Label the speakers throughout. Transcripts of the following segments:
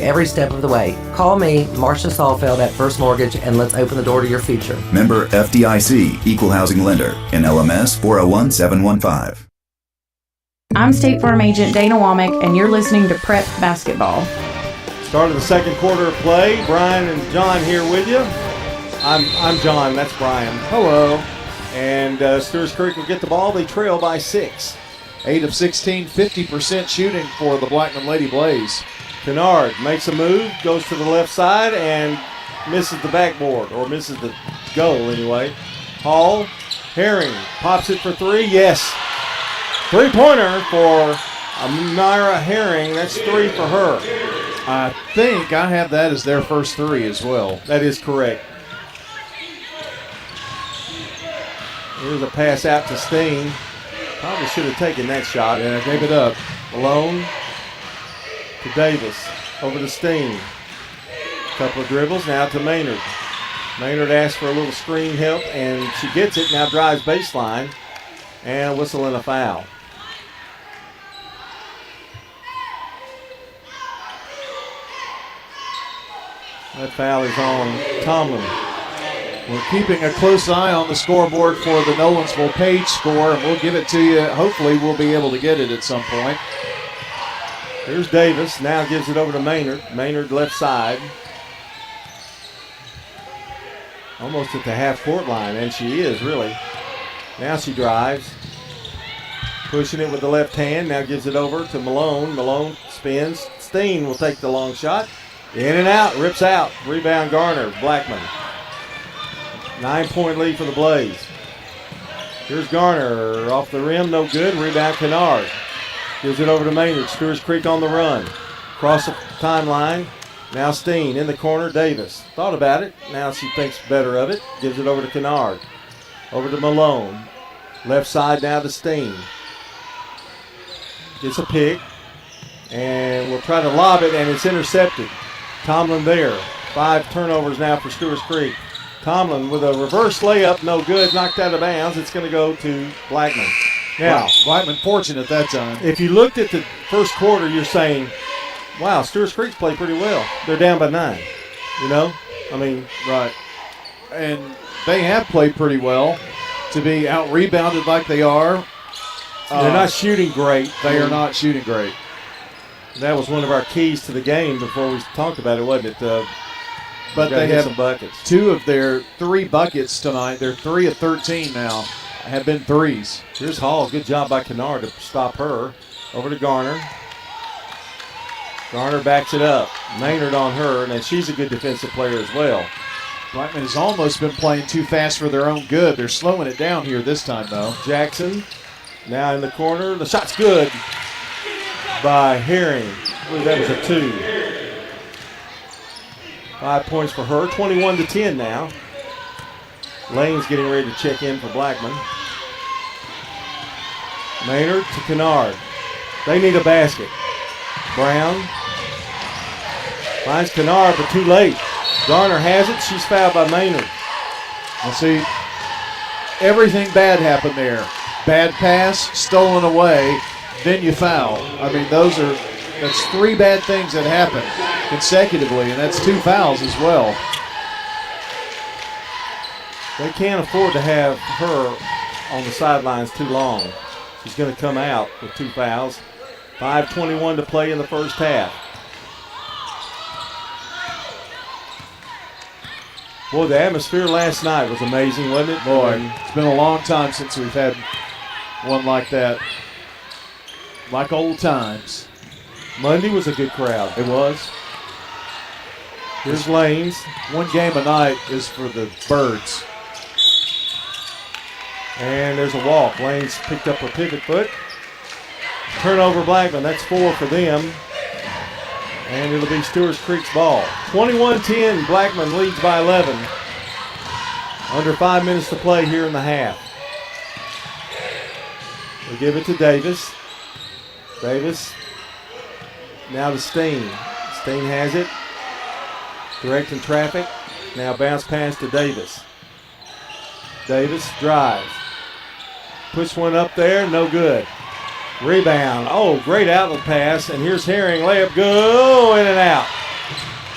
Speaker 1: every step of the way. Call me, Marcia Saalfeld at First Mortgage, and let's open the door to your future.
Speaker 2: Member FDIC, Equal Housing Lender, NLMS 401715.
Speaker 3: I'm State Farm Agent Dana Womack, and you're listening to Prep Basketball.
Speaker 4: Start of the second quarter of play. Brian and John here with you. I'm John. That's Brian. Hello. And Stewart's Creek will get the ball. They trail by 6.
Speaker 5: 8 of 16, 50% shooting for the Blackman Lady Blaze.
Speaker 4: Kennard makes a move, goes to the left side, and misses the backboard, or misses the goal anyway. Hall, Herring pops it for 3. Yes. Three-pointer for Myra Herring. That's 3 for her.
Speaker 5: I think I have that as their first 3 as well.
Speaker 4: That is correct. Here's a pass out to Steen. Probably should have taken that shot.
Speaker 5: Yeah, gave it up.
Speaker 4: Malone to Davis. Over to Steen. Couple of dribbles. Now to Maynard. Maynard asks for a little screen help, and she gets it. Now drives baseline. And a whistle and a foul. That foul is on Tomlin.
Speaker 5: We're keeping a close eye on the scoreboard for the Nolensville Page score, and we'll give it to you. Hopefully we'll be able to get it at some point.
Speaker 4: Here's Davis. Now gives it over to Maynard. Maynard left side. Almost at the half-court line, and she is, really. Now she drives. Pushing it with the left hand. Now gives it over to Malone. Malone spins. Steen will take the long shot. In and out. Rips out. Rebound Garner. Blackman. 9-point lead for the Blaze. Here's Garner. Off the rim. No good. Rebound Kennard. Gives it over to Maynard. Stewart's Creek on the run. Across the timeline. Now Steen in the corner. Davis. Thought about it. Now she thinks better of it. Gives it over to Kennard. Over to Malone. Left side now to Steen. Gets a pick. And we'll try to lob it, and it's intercepted. Tomlin there. 5 turnovers now for Stewart's Creek. Tomlin with a reverse layup. No good. Knocked out of bounds. It's going to go to Blackman. Now,
Speaker 5: Blackman fortunate that time.
Speaker 4: If you looked at the first quarter, you're saying, wow, Stewart's Creek's played pretty well. They're down by 9. You know? I mean,
Speaker 5: right. And they have played pretty well to be out-rebounded like they are.
Speaker 4: They're not shooting great.
Speaker 5: They are not shooting great.
Speaker 4: That was one of our keys to the game before we talked about it, wasn't it?
Speaker 5: But they have
Speaker 4: some buckets.
Speaker 5: 2 of their 3 buckets tonight. They're 3 of 13 now. Have been threes.
Speaker 4: Here's Hall. Good job by Kennard to stop her. Over to Garner. Garner backs it up. Maynard on her, and she's a good defensive player as well.
Speaker 5: Blackman has almost been playing too fast for their own good. They're slowing it down here this time, though.
Speaker 4: Jackson now in the corner. The shot's good by Herring. I believe that was a 2. 5 points for her. 21-10 now. Lane's getting ready to check in for Blackman. Maynard to Kennard. They need a basket. Brown finds Kennard, but too late. Garner has it. She's fouled by Maynard.
Speaker 5: Well, see, everything bad happened there. Bad pass, stolen away, then you foul. I mean, that's 3 bad things that happened consecutively, and that's 2 fouls as well.
Speaker 4: They can't afford to have her on the sidelines too long. She's going to come out with 2 fouls. 5:21 to play in the first half. Boy, the atmosphere last night was amazing, wasn't it?
Speaker 5: Boy, it's been a long time since we've had one like that. Like old times.
Speaker 4: Monday was a good crowd.
Speaker 5: It was.
Speaker 4: Here's Lanes.
Speaker 5: One game a night is for the birds.
Speaker 4: And there's a walk. Lanes picked up a pivot foot. Turnover Blackman. That's 4 for them. And it'll be Stewart's Creek's ball. 21-10. Blackman leads by 11. Under 5 minutes to play here in the half. We'll give it to Davis. Davis. Now to Steen. Steen has it. Directing traffic. Now bounce pass to Davis. Davis drives. Puts one up there. No good. Rebound. Oh, great outlet pass. And here's Herring. Layup. Go in and out.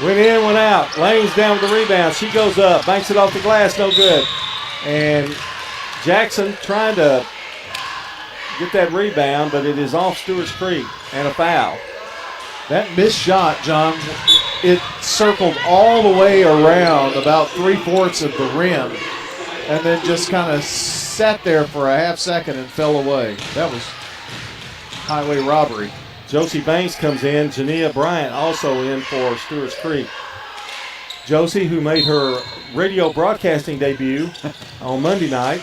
Speaker 4: Went in, went out. Lane's down with the rebound. She goes up, banks it off the glass, no good. And Jackson trying to get that rebound, but it is off Stewart's Creek and a foul.
Speaker 5: That missed shot, John, it circled all the way around about 3/4 of the rim and then just kind of sat there for a half second and fell away. That was highway robbery.
Speaker 4: Josie Banks comes in. Jania Bryant also in for Stewart's Creek. Josie, who made her radio broadcasting debut on Monday night.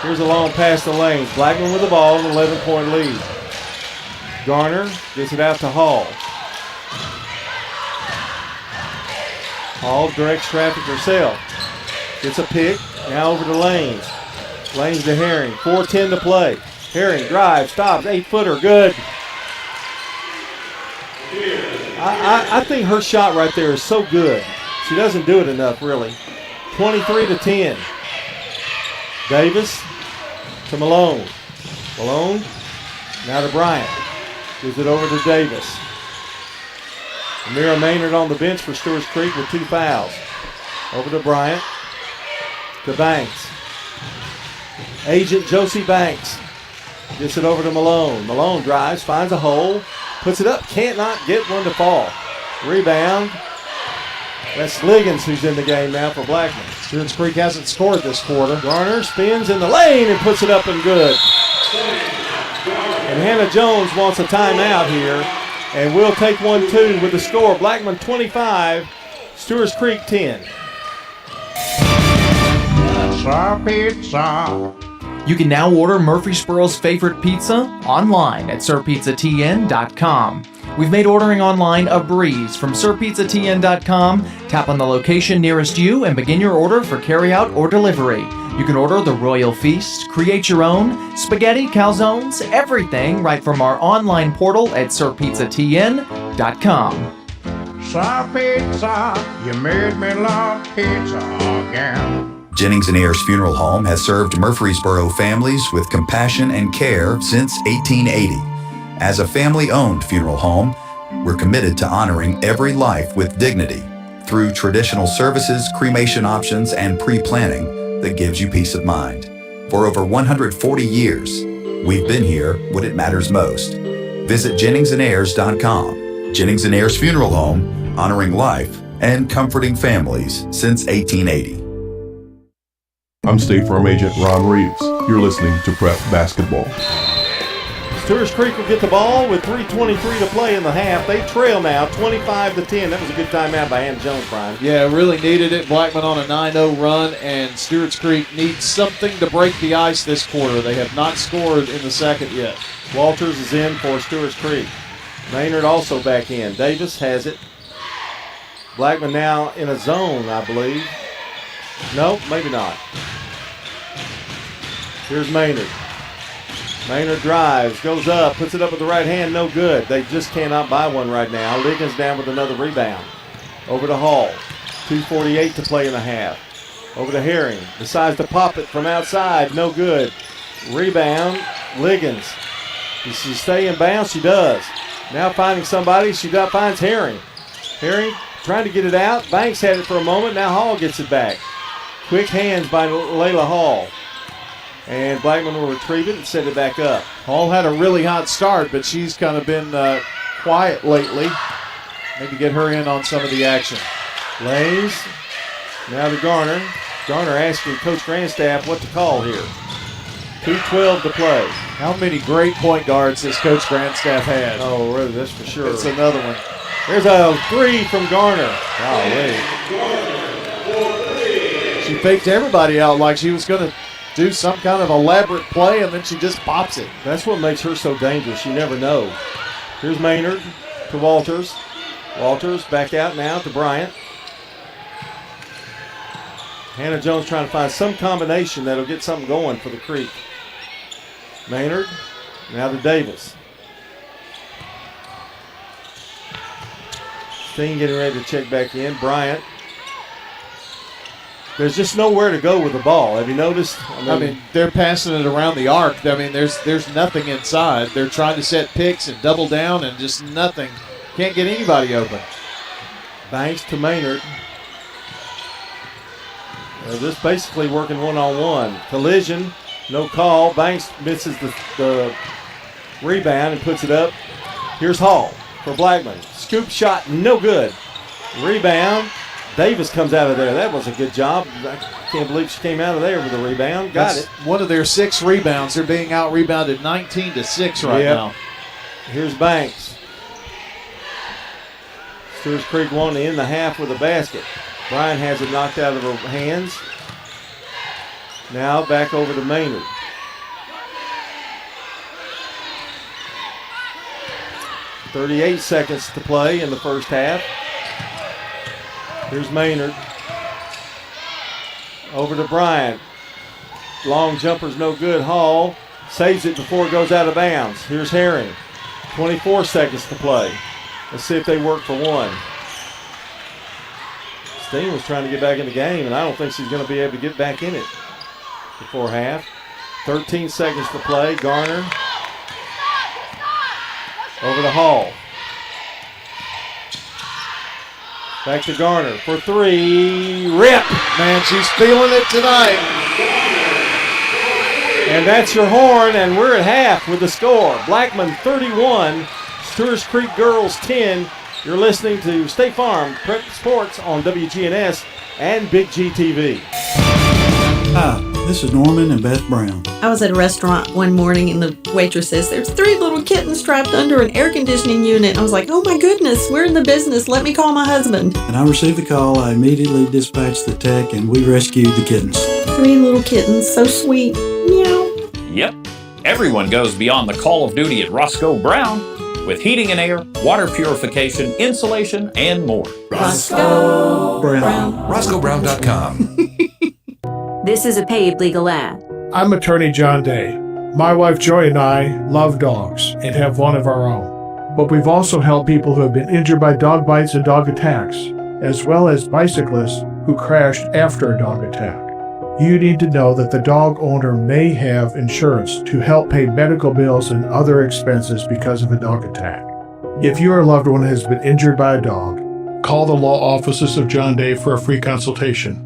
Speaker 4: Here's a long pass to Lanes. Blackman with the ball, an 11-point lead. Garner gets it out to Hall. Hall directs traffic herself. Gets a pick. Now over to Lanes. Lanes to Herring. 4:10 to play. Herring drives, stops, 8-footer, good. I think her shot right there is so good. She doesn't do it enough, really. 23-10. Davis to Malone. Malone now to Bryant. Gives it over to Davis. Amira Maynard on the bench for Stewart's Creek with 2 fouls. Over to Bryant. To Banks. Agent Josie Banks. Gets it over to Malone. Malone drives, finds a hole, puts it up, can't not get one to fall. Rebound. That's Liggins who's in the game now for Blackman.
Speaker 5: Stewart's Creek hasn't scored this quarter.
Speaker 4: Garner spins in the lane and puts it up and good. And Hannah Jones wants a timeout here, and we'll take one too with the score. Blackman 25, Stewart's Creek 10.
Speaker 6: Pizza.
Speaker 7: You can now order Murfreesboro's favorite pizza online at sirpizzatn.com. We've made ordering online a breeze. From sirpizzatn.com, tap on the location nearest you and begin your order for carryout or delivery. You can order the Royal Feast, create your own, spaghetti, calzones, everything right from our online portal at sirpizzatn.com.
Speaker 6: Sir Pizza, you made me love pizza again.
Speaker 2: Jennings and Ayers Funeral Home has served Murfreesboro families with compassion and care since 1880. As a family-owned funeral home, we're committed to honoring every life with dignity through traditional services, cremation options, and pre-planning that gives you peace of mind. For over 140 years, we've been here when it matters most. Visit JenningsandAyers.com. Jennings and Ayers Funeral Home, honoring life and comforting families since 1880.
Speaker 8: I'm State Farm Agent Ron Reeves. You're listening to Prep Basketball.
Speaker 4: Stewart's Creek will get the ball with 3:23 to play in the half. They trail now 25-10. That was a good timeout by Hannah Jones, Brian.
Speaker 5: Yeah, really needed it. Blackman on a 9-0 run, and Stewart's Creek needs something to break the ice this quarter. They have not scored in the second yet.
Speaker 4: Walters is in for Stewart's Creek. Maynard also back in. Davis has it. Blackman now in a zone, I believe. No, maybe not. Here's Maynard. Maynard drives, goes up, puts it up with the right hand, no good. They just cannot buy one right now. Liggins down with another rebound. Over to Hall. 2:48 to play in the half. Over to Herring. Decides to pop it from outside, no good. Rebound, Liggins. Does she stay in bounds? She does. Now finding somebody, she finds Herring. Herring trying to get it out. Banks had it for a moment, now Hall gets it back. Quick hands by Layla Hall. And Blackman will retrieve it and set it back up.
Speaker 5: Hall had a really hot start, but she's kind of been quiet lately. Maybe get her in on some of the action.
Speaker 4: Lanes, now to Garner. Garner asking Coach Grandstaff what to call here. 2:12 to play.
Speaker 5: How many great point guards has Coach Grandstaff had?
Speaker 4: Oh, really, that's for sure.
Speaker 5: It's another one.
Speaker 4: There's a 3 from Garner. Golly.
Speaker 5: She faked everybody out like she was going to do some kind of elaborate play, and then she just pops it.
Speaker 4: That's what makes her so dangerous. You never know. Here's Maynard to Walters. Walters back out now to Bryant. Hannah Jones trying to find some combination that'll get something going for the Creek. Maynard now to Davis. Steen getting ready to check back in. Bryant. There's just nowhere to go with the ball. Have you noticed?
Speaker 5: I mean, they're passing it around the arc. I mean, there's nothing inside. They're trying to set picks and double down, and just nothing Can't get anybody open.
Speaker 4: Banks to Maynard. They're just basically working one-on-one. Collision, no call. Banks misses the rebound and puts it up. Here's Hall for Blackman. Scoop shot, no good. Rebound. Davis comes out of there. That was a good job. I can't believe she came out of there with a rebound. Got it.
Speaker 5: One of their 6 rebounds. They're being out-rebounded 19-6 right now.
Speaker 4: Here's Banks. Stewart's Creek won to end the half with a basket. Bryan has it knocked out of her hands. Now back over to Maynard. .38 seconds to play in the first half. Here's Maynard. Over to Bryant. Long jumper's no good. Hall saves it before it goes out of bounds. Here's Herring. 24 seconds to play. Let's see if they work for one. Steen was trying to get back in the game, and I don't think she's going to be able to get back in it before half. 13 seconds to play. Garner. Over to Hall. Back to Garner for 3. Rip!
Speaker 5: Man, she's feeling it tonight.
Speaker 4: And that's your horn, and we're at half with the score. Blackman 31, Stewart's Creek Girls 10. You're listening to State Farm Prep Sports on WGNS and Big G TV.
Speaker 9: Hi, this is Norman and Beth Brown.
Speaker 10: I was at a restaurant one morning and the waitress says, "There's 3 little kittens trapped under an air conditioning unit." I was like, "Oh my goodness, we're in the business. Let me call my husband."
Speaker 9: And I received the call. I immediately dispatched the tech and we rescued the kittens.
Speaker 10: 3 little kittens, so sweet. Meow.
Speaker 11: Yep, everyone goes beyond the call of duty at Roscoe Brown with heating and air, water purification, insulation, and more.
Speaker 10: Roscoe Brown.
Speaker 12: RoscoeBrown.com.
Speaker 13: This is a paid legal ad.
Speaker 14: I'm attorney John Day. My wife Joy and I love dogs and have one of our own. But we've also helped people who have been injured by dog bites and dog attacks, as well as bicyclists who crashed after a dog attack. You need to know that the dog owner may have insurance to help pay medical bills and other expenses because of a dog attack. If your loved one has been injured by a dog, call the law offices of John Day for a free consultation.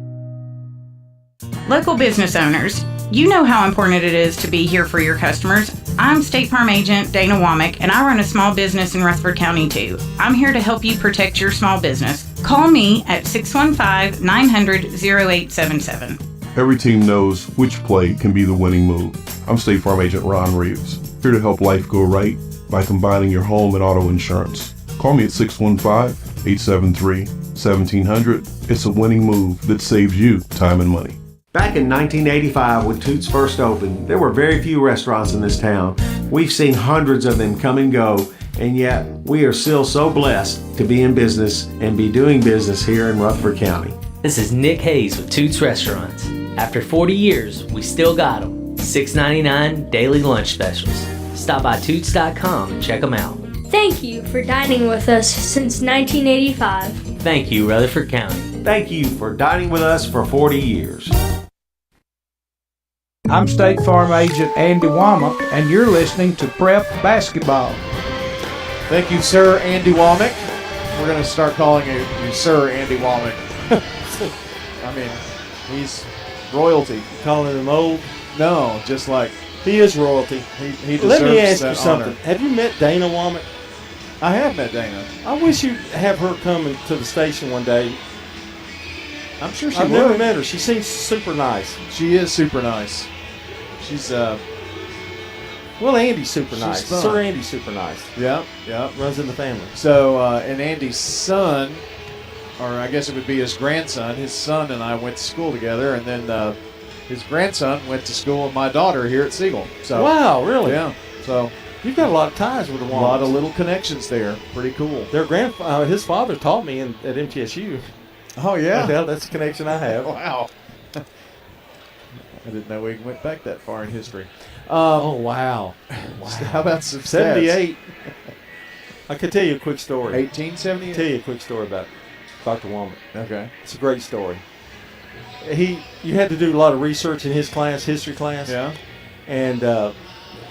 Speaker 3: Local business owners, you know how important it is to be here for your customers. I'm State Farm Agent Dana Womack, and I run a small business in Rutherford County too. I'm here to help you protect your small business. Call me at 615-900-0877.
Speaker 8: Every team knows which play can be the winning move. I'm State Farm Agent Ron Reeves, here to help life go right by combining your home and auto insurance. Call me at 615-873-1700. It's a winning move that saves you time and money.
Speaker 15: Back in 1985, when Toots first opened, there were very few restaurants in this town. We've seen hundreds of them come and go, and yet we are still so blessed to be in business and be doing business here in Rutherford County.
Speaker 16: This is Nick Hayes with Toots Restaurants. After 40 years, we still got them. $6.99 daily lunch specials. Stop by Toots.com and check them out.
Speaker 17: Thank you for dining with us since 1985.
Speaker 16: Thank you, Rutherford County.
Speaker 15: Thank you for dining with us for 40 years.
Speaker 18: I'm State Farm Agent Andy Womack, and you're listening to Prep Basketball.
Speaker 5: Thank you, Sir Andy Womack. We're going to start calling you Sir Andy Womack. I mean, he's royalty.
Speaker 4: Calling him old?
Speaker 5: No, just like
Speaker 4: he is royalty.
Speaker 5: He deserves
Speaker 4: Let me ask
Speaker 5: that
Speaker 4: you something.
Speaker 5: honor.
Speaker 4: Have you met Dana Womack?
Speaker 5: I have met Dana.
Speaker 4: I wish you'd have her come to the station one day.
Speaker 5: I'm sure she
Speaker 4: I've
Speaker 5: would.
Speaker 4: never met her. She seems super nice.
Speaker 5: She is super nice. She's
Speaker 4: well, Andy's super
Speaker 5: she's
Speaker 4: nice.
Speaker 5: fun.
Speaker 4: Sir Andy's super nice.
Speaker 5: Yeah.
Speaker 4: Runs in the family.
Speaker 5: So, and Andy's son, or I guess it would be his grandson, his son and I went to school together, and then his grandson went to school with my daughter here at Siegel. So
Speaker 4: wow, really?
Speaker 5: Yeah. So
Speaker 4: you've got a lot of ties with the Womans.
Speaker 5: A lot of little connections there. Pretty cool.
Speaker 4: Their his father taught me at MTSU.
Speaker 5: Oh yeah.
Speaker 4: Well, that's a connection I have.
Speaker 5: Wow. I didn't know we went back that far in history.
Speaker 4: Oh wow.
Speaker 5: How about some
Speaker 4: 78? I could tell you a quick story.
Speaker 5: 1878.
Speaker 4: Tell you a quick story about Dr. Womack.
Speaker 5: Okay.
Speaker 4: It's a great story. You had to do a lot of research in his class, history class.
Speaker 5: Yeah.
Speaker 4: And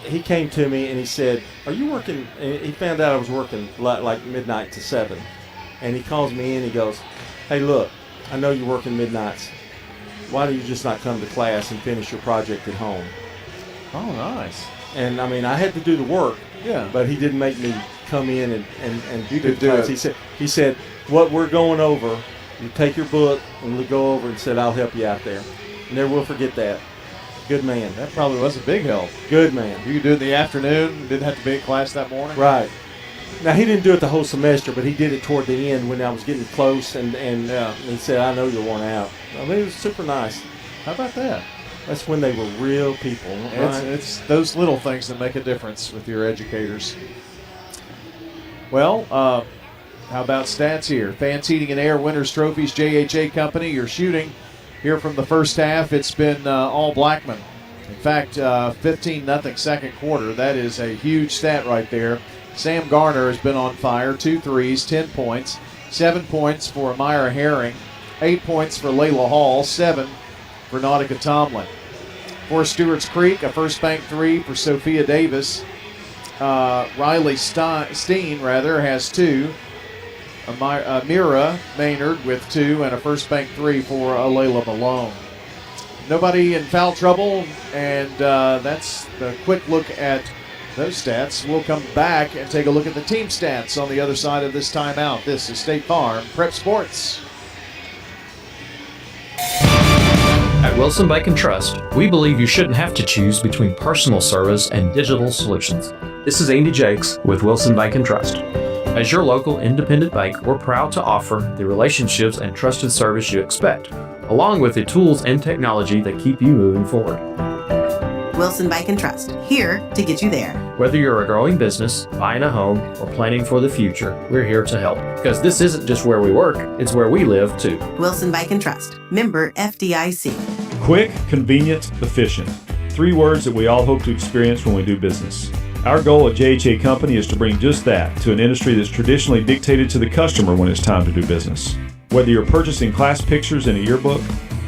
Speaker 4: he came to me and he said, "Are you working?" And he found out I was working like midnight to 7. And he calls me in. He goes, "Hey, look, I know you're working midnights. Why do you just not come to class and finish your project at home?"
Speaker 5: Oh, nice.
Speaker 4: And I mean, I had to do the work.
Speaker 5: Yeah.
Speaker 4: But he didn't make me come in and
Speaker 5: You
Speaker 4: do
Speaker 5: could
Speaker 4: the
Speaker 5: do
Speaker 4: class.
Speaker 5: it.
Speaker 4: He said, "What we're going over, you take your book and we go over," and said, "I'll help you out there." Never will forget that. Good man.
Speaker 5: That probably was a big help.
Speaker 4: Good man.
Speaker 5: You could do it in the afternoon. Didn't have to be in class that morning.
Speaker 4: Right. Now, he didn't do it the whole semester, but he did it toward the end when I was getting close, and he said, "I know you're worn out." I mean, it was super nice.
Speaker 5: How about that?
Speaker 4: That's when they were real people. Right?
Speaker 5: It's those little things that make a difference with your educators. Well, how about stats here? Fans Heating and Air Winners Trophies, JHA Company, your shooting. Here from the first half, it's been all Blackman. In fact, 15-0 second quarter. That is a huge stat right there. Sam Garner has been on fire. 2 threes, 10 points. 7 points for Myra Herring. 8 points for Layla Hall. 7 for Nautica Tomlin. For Stewart's Creek, a first bank 3 for Sophia Davis. Riley Steen has 2. Mira Maynard with 2 and a first bank 3 for Layla Malone. Nobody in foul trouble, and that's the quick look at those stats. We'll come back and take a look at the team stats on the other side of this timeout. This is State Farm Prep Sports.
Speaker 12: At Wilson Bike and Trust, we believe you shouldn't have to choose between personal service and digital solutions.
Speaker 19: This is Andy Jakes with Wilson Bike and Trust.
Speaker 12: As your local independent bank, we're proud to offer the relationships and trusted service you expect, along with the tools and technology that keep you moving forward.
Speaker 20: Wilson Bike and Trust, here to get you there.
Speaker 12: Whether you're a growing business, buying a home, or planning for the future, we're here to help. Because this isn't just where we work, it's where we live too.
Speaker 20: Wilson Bike and Trust, member FDIC.
Speaker 21: Quick, convenient, efficient. 3 words that we all hope to experience when we do business. Our goal at JHA Company is to bring just that to an industry that's traditionally dictated to the customer when it's time to do business. Whether you're purchasing class pictures in a yearbook,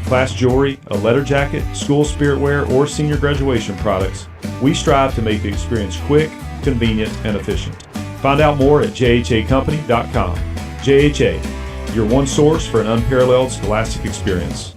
Speaker 21: class jewelry, a letter jacket, school spirit wear, or senior graduation products, we strive to make the experience quick, convenient, and efficient. Find out more at jhacompany.com. JHA, your one source for an unparalleled scholastic experience.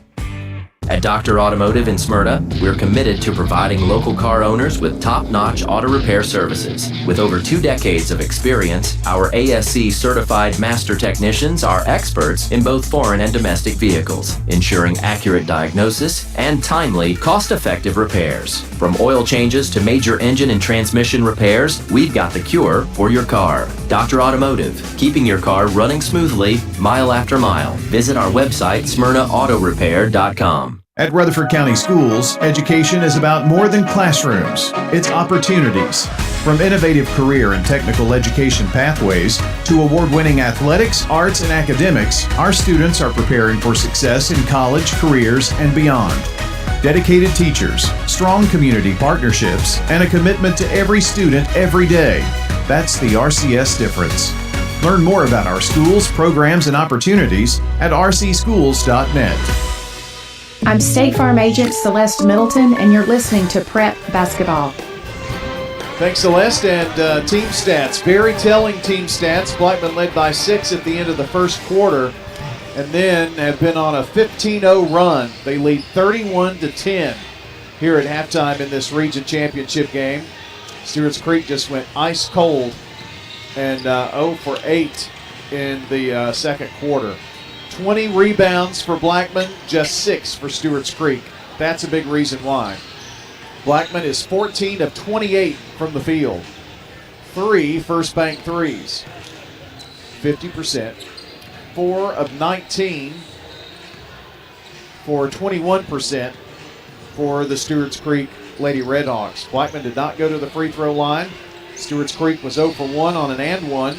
Speaker 22: At Dr. Automotive in Smyrna, we're committed to providing local car owners with top-notch auto repair services. With over 2 decades of experience, our ASC certified master technicians are experts in both foreign and domestic vehicles, ensuring accurate diagnosis and timely, cost-effective repairs. From oil changes to major engine and transmission repairs, we've got the cure for your car. Dr. Automotive, keeping your car running smoothly, mile after mile. Visit our website, smyrnaautorepair.com.
Speaker 23: At Rutherford County Schools, education is about more than classrooms. It's opportunities. From innovative career and technical education pathways to award-winning athletics, arts, and academics, our students are preparing for success in college, careers, and beyond. Dedicated teachers, strong community partnerships, and a commitment to every student every day. That's the RCS difference. Learn more about our schools, programs, and opportunities at rcschools.net.
Speaker 24: I'm State Farm Agent Celeste Middleton, and you're listening to Prep Basketball.
Speaker 5: Thanks, Celeste. And team stats, very telling team stats. Blackman led by 6 at the end of the first quarter, and then have been on a 15-0 run. They lead 31-10 here at halftime in this region championship game. Stewart's Creek just went ice cold and 0 for 8 in the second quarter. 20 rebounds for Blackman, just 6 for Stewart's Creek. That's a big reason why. Blackman is 14 of 28 from the field. 3 first bank threes. 50%. 4 of 19 for 21% for the Stewart's Creek Lady Redhawks. Blackman did not go to the free throw line. Stewart's Creek was 0 for 1 on an and one.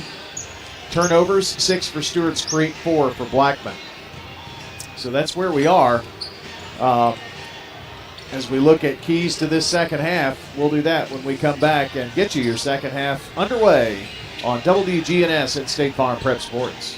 Speaker 5: Turnovers, 6 for Stewart's Creek, 4 for Blackman. So that's where we are. As we look at keys to this second half, we'll do that when we come back and get you your second half underway on WGNS and State Farm Prep Sports.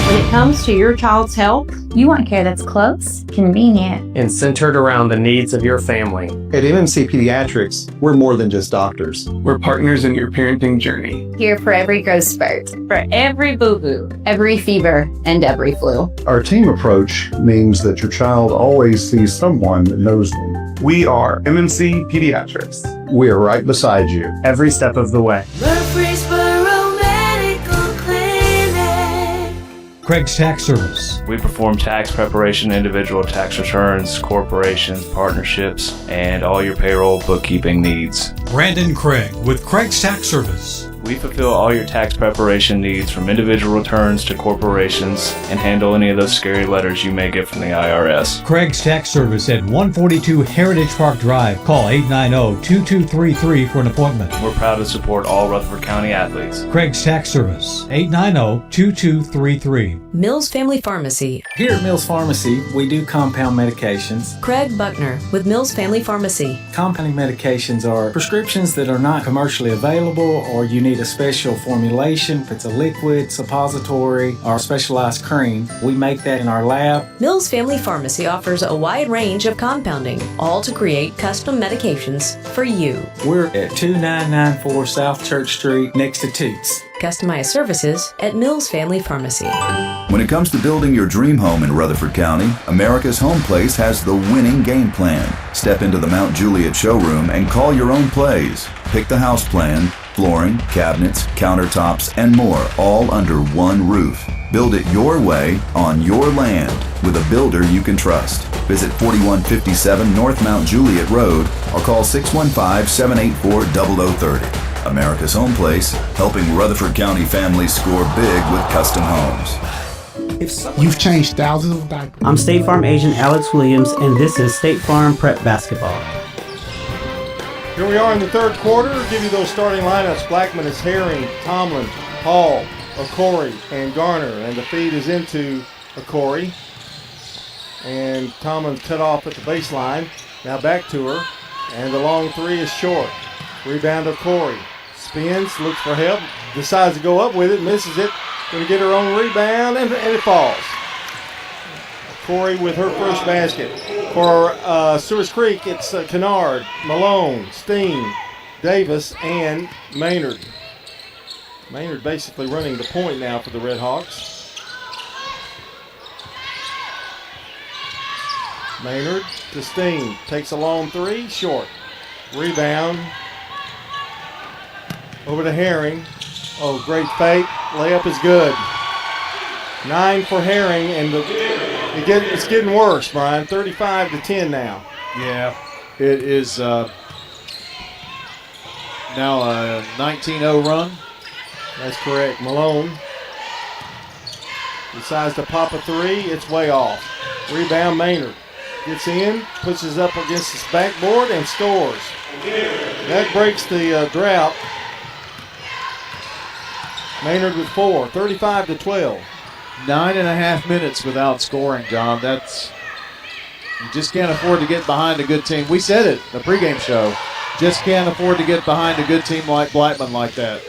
Speaker 20: When it
Speaker 1: comes to your child's health,
Speaker 24: You want care that's close, convenient,
Speaker 19: and centered around the needs of your family.
Speaker 2: At MMC Pediatrics, we're more than just doctors.
Speaker 6: We're partners in your parenting journey.
Speaker 24: here for every growth spurt,
Speaker 1: for every boo-boo,
Speaker 24: every fever, and every flu.
Speaker 7: Our team approach means that your child always sees someone that knows them.
Speaker 6: We are MMC Pediatrics.
Speaker 7: We are right beside you
Speaker 19: every step of the way.
Speaker 25: Craig's Tax Service.
Speaker 26: We perform tax preparation, individual tax returns, corporations, partnerships, and all your payroll bookkeeping needs.
Speaker 25: Brandon Craig with Craig's Tax Service.
Speaker 26: We fulfill all your tax preparation needs from individual returns to corporations and handle any of those scary letters you may get from the IRS.
Speaker 25: Craig's Tax Service at 142 Heritage Park Drive. Call 890-2233 for an appointment.
Speaker 26: We're proud to support all Rutherford County athletes.
Speaker 25: Craig's Tax Service, 890-2233.
Speaker 27: Mills Family Pharmacy.
Speaker 28: Here at Mills Pharmacy, we do compound medications.
Speaker 27: Craig Buckner with Mills Family Pharmacy.
Speaker 28: Compounding medications are prescriptions that are not commercially available, or you need a special formulation. If it's a liquid, suppository, or specialized cream, we make that in our lab.
Speaker 27: Mills Family Pharmacy offers a wide range of compounding, all to create custom medications for you.
Speaker 28: We're at 2994 South Church Street, next to Toots.
Speaker 27: Customized services at Mills Family Pharmacy.
Speaker 29: When it comes to building your dream home in Rutherford County, America's Home Place has the winning game plan. Step into the Mount Juliet showroom and call your own plays. Pick the house plan, flooring, cabinets, countertops, and more, all under one roof. Build it your way on your land with a builder you can trust. Visit 4157 North Mount Juliet Road or call 615-784-0030. America's Home Place, helping Rutherford County families score big with custom homes.
Speaker 30: You've changed thousands of diapers.
Speaker 31: I'm State Farm Agent Alex Williams, and this is State Farm Prep Basketball.
Speaker 4: Here we are in the third quarter. Give you those starting lineups. Blackman is Herring, Tomlin, Hall, Okori, and Garner. And the feed is into Okori. And Tomlin's cut off at the baseline. Now back to her. And the long three is short. Rebound Okori. Spins, looks for help, decides to go up with it, misses it. Going to get her own rebound, and it falls. Corey with her first basket. For Stewart's Creek, it's Kennard, Malone, Steen, Davis, and Maynard. Maynard basically running the point now for the Red Hawks. Maynard to Steen. Takes a long three, short. Rebound. Over to Herring. Oh, great fake. Layup is good. 9 for Herring, and it's getting worse, Brian. 35-10 now.
Speaker 5: Yeah, it is now a 19-0 run.
Speaker 4: That's correct. Malone decides to pop a three. It's way off. Rebound Maynard. Gets in, pushes up against his backboard, and scores. That breaks the drought. Maynard with 4, 35-12.
Speaker 5: 9.5 minutes without scoring, John. That's, you just can't afford to get behind a good team. We said it in the pregame show. Just can't afford to get behind a good team like Blackman like that.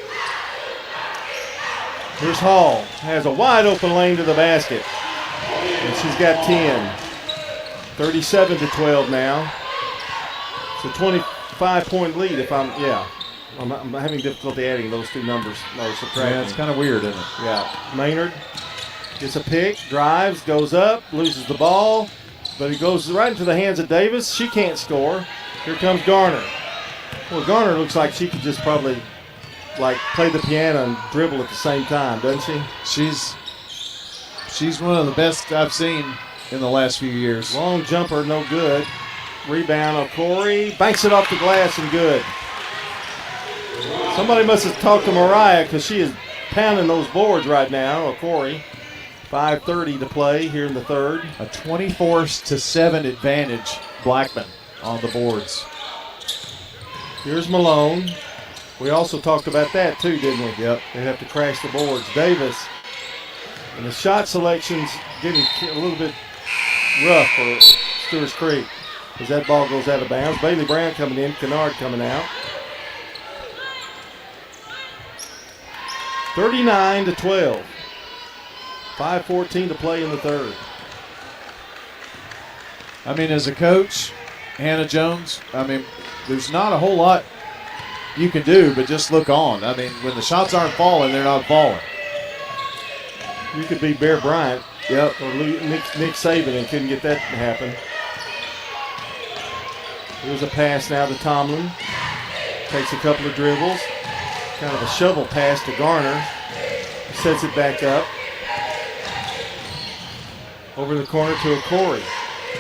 Speaker 4: Here's Hall. Has a wide open lane to the basket. And she's got 10. 37-12 now. It's a 25-point lead if I'm having difficulty adding those two numbers. No, subtracting.
Speaker 5: Yeah, it's kind of weird, isn't it?
Speaker 4: Yeah. Maynard gets a pick, drives, goes up, loses the ball, but it goes right into the hands of Davis. She can't score. Here comes Garner. Well, Garner looks like she could just probably play the piano and dribble at the same time, doesn't she?
Speaker 5: She's one of the best I've seen in the last few years.
Speaker 4: Long jumper, no good. Rebound, Okori banks it off the glass and good. Somebody must have talked to Mariah because she is pounding those boards right now. Okori, 5:30 to play here in the third.
Speaker 5: A 24-7 advantage, Blackman on the boards.
Speaker 4: Here's Malone. We also talked about that too, didn't we?
Speaker 5: Yep.
Speaker 4: They have to crash the boards. Davis. And the shot selection's getting a little bit rough for Stewart's Creek as that ball goes out of bounds. Bailey Brown coming in, Kennard coming out. 39-12. 5:14 to play in the third.
Speaker 5: I mean, as a coach, Hannah Jones, I mean, there's not a whole lot you can do but just look on. I mean, when the shots aren't falling, they're not falling.
Speaker 4: You could be Bear Bryant,
Speaker 5: yep,
Speaker 4: or Nick Saban and couldn't get that to happen. Here's a pass now to Tomlin. Takes a couple of dribbles. Kind of a shovel pass to Garner. Sets it back up. Over the corner to Corey.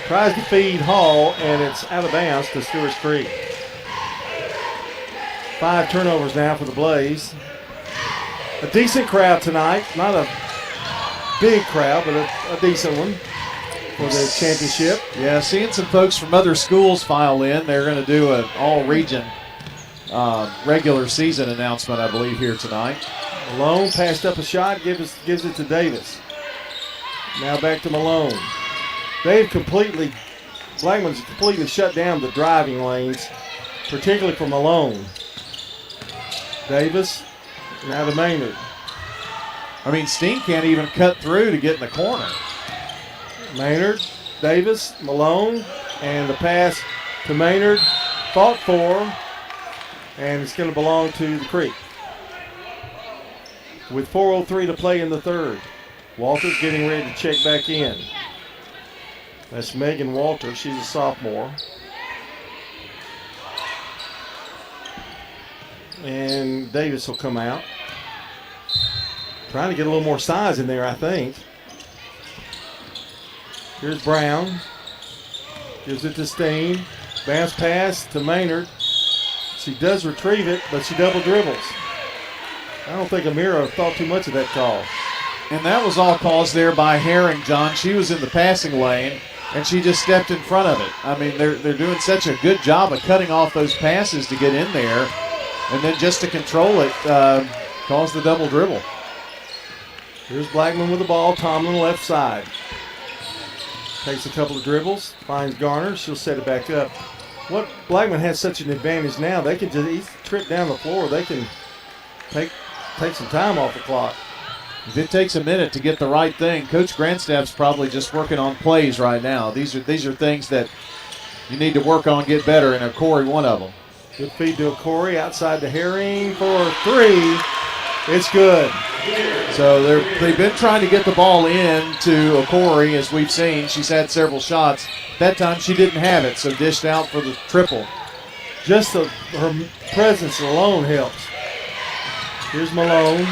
Speaker 4: Tries to feed Hall, and it's out of bounds to Stewart's Creek. 5 turnovers now for the Blaze. A decent crowd tonight. Not a big crowd, but a decent one for the championship.
Speaker 5: Yeah, seeing some folks from other schools file in. They're going to do an all-region regular season announcement, I believe, here tonight.
Speaker 4: Malone passed up a shot, gives it to Davis. Now back to Malone. Blackman's completely shut down the driving lanes, particularly for Malone. Davis, now to Maynard.
Speaker 5: I mean, Steen can't even cut through to get in the corner.
Speaker 4: Maynard, Davis, Malone, and the pass to Maynard, fought for, and it's going to belong to the Creek. With 4:03 to play in the third. Walters getting ready to check back in. That's Megan Walters. She's a sophomore. And Davis will come out. Trying to get a little more size in there, I think. Here's Brown. Gives it to Steen. Bounce pass to Maynard. She does retrieve it, but she double dribbles. I don't think Amira thought too much of that call.
Speaker 5: And that was all caused there by Herring, John. She was in the passing lane, and she just stepped in front of it. I mean, they're doing such a good job of cutting off those passes to get in there, and then just to control it, caused the double dribble.
Speaker 4: Here's Blackman with the ball. Tomlin left side. Takes a couple of dribbles, finds Garner. She'll set it back up. What Blackman has such an advantage now, they can just trip down the floor. They can take some time off the clock.
Speaker 5: If it takes a minute to get the right thing, Coach Grandstaff's probably just working on plays right now. These are things that you need to work on, get better, and Corey one of them.
Speaker 4: Good feed to Corey outside the Herring for 3. It's good.
Speaker 5: So they've been trying to get the ball in to Corey, as we've seen. She's had several shots. That time she didn't have it, so dished out for the triple.
Speaker 4: Just her presence alone helps. Here's Malone.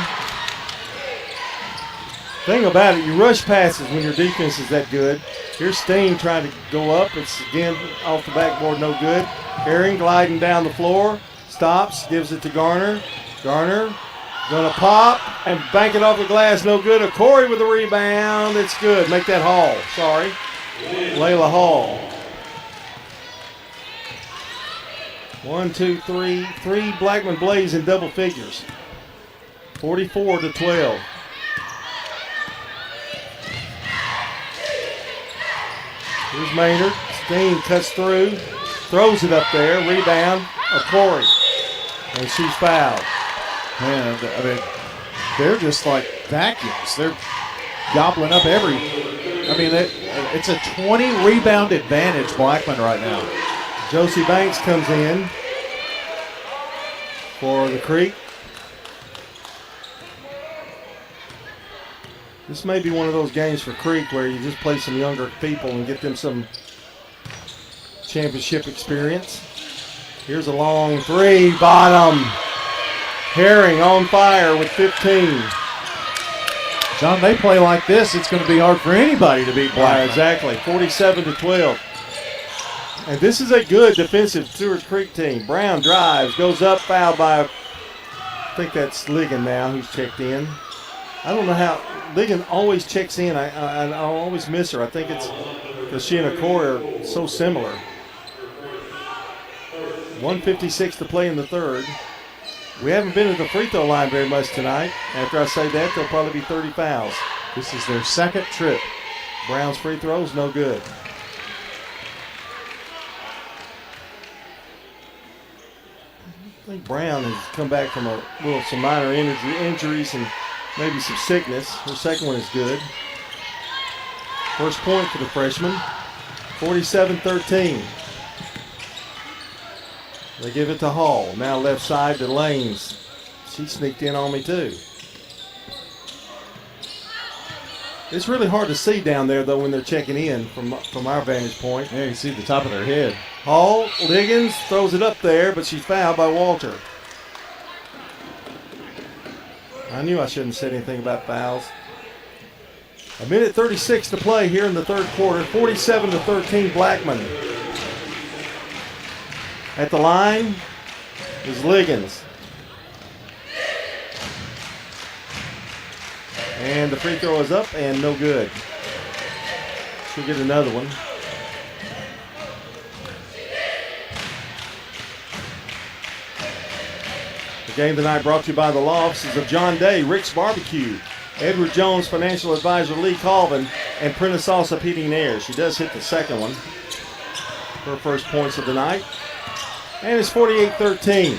Speaker 4: Thing about it, you rush passes when your defense is that good. Here's Steen trying to go up. It's again off the backboard, no good. Herring gliding down the floor. Stops, gives it to Garner. Garner gonna pop and bank it off the glass, no good. Corey with the rebound. It's good. Make that Hall. Sorry. Layla Hall. 1, 2, 3. 3 Blackman Blaze in double figures. 44-12. Here's Maynard. Steen cuts through, throws it up there. Rebound of Corey. And she's fouled.
Speaker 5: Man, I mean, they're just like vacuums. They're gobbling up every. I mean, it's a 20 rebound advantage, Blackman, right now.
Speaker 4: Josie Banks comes in for the Creek. This may be one of those games for Creek where you just play some younger people and get them some championship experience. Here's a long 3, bottom. Herring on fire with 15.
Speaker 5: John, they play like this, it's going to be hard for anybody to beat Blackman.
Speaker 4: Exactly, 47-12. And this is a good defensive Stewart's Creek team. Brown drives, goes up, fouled by, I think that's Ligon now who's checked in. I don't know how, Ligon always checks in. I always miss her. I think it's because she and Corey are so similar. 1:56 to play in the third. We haven't been at the free throw line very much tonight. After I say that, there'll probably be 30 fouls.
Speaker 5: This is their second trip.
Speaker 4: Brown's free throws, no good. I think Brown has come back from some minor injuries and maybe some sickness. Her second one is good. First point for the freshman, 47-13. They give it to Hall. Now left side to Lanes. She sneaked in on me too. It's really hard to see down there though when they're checking in from our vantage point.
Speaker 5: Yeah, you can see the top of their head.
Speaker 4: Hall, Liggins throws it up there, but she's fouled by Walter. I knew I shouldn't have said anything about fouls. 1:36 to play here in the third quarter. 47-13 Blackman. At the line is Liggins. And the free throw is up and no good. She'll get another one. The game tonight brought to you by the law offices of John Day, Rick's Barbecue, Edward Jones Financial Advisor Lee Colvin, and Prentice Salsa Heating and Air. She does hit the second one. Her first points of the night. And it's 48-13.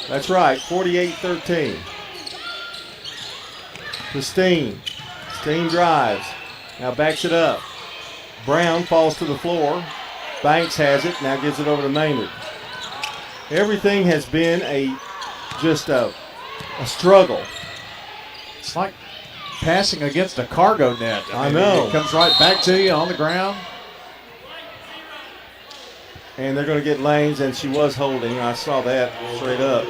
Speaker 4: That's right, 48-13. To Steen. Steen drives. Now backs it up. Brown falls to the floor. Banks has it. Now gives it over to Maynard. Everything has been just a struggle.
Speaker 5: It's like passing against a cargo net.
Speaker 4: I know.
Speaker 5: It comes right back to you on the ground.
Speaker 4: And they're going to get Lanes, and she was holding. I saw that straight up.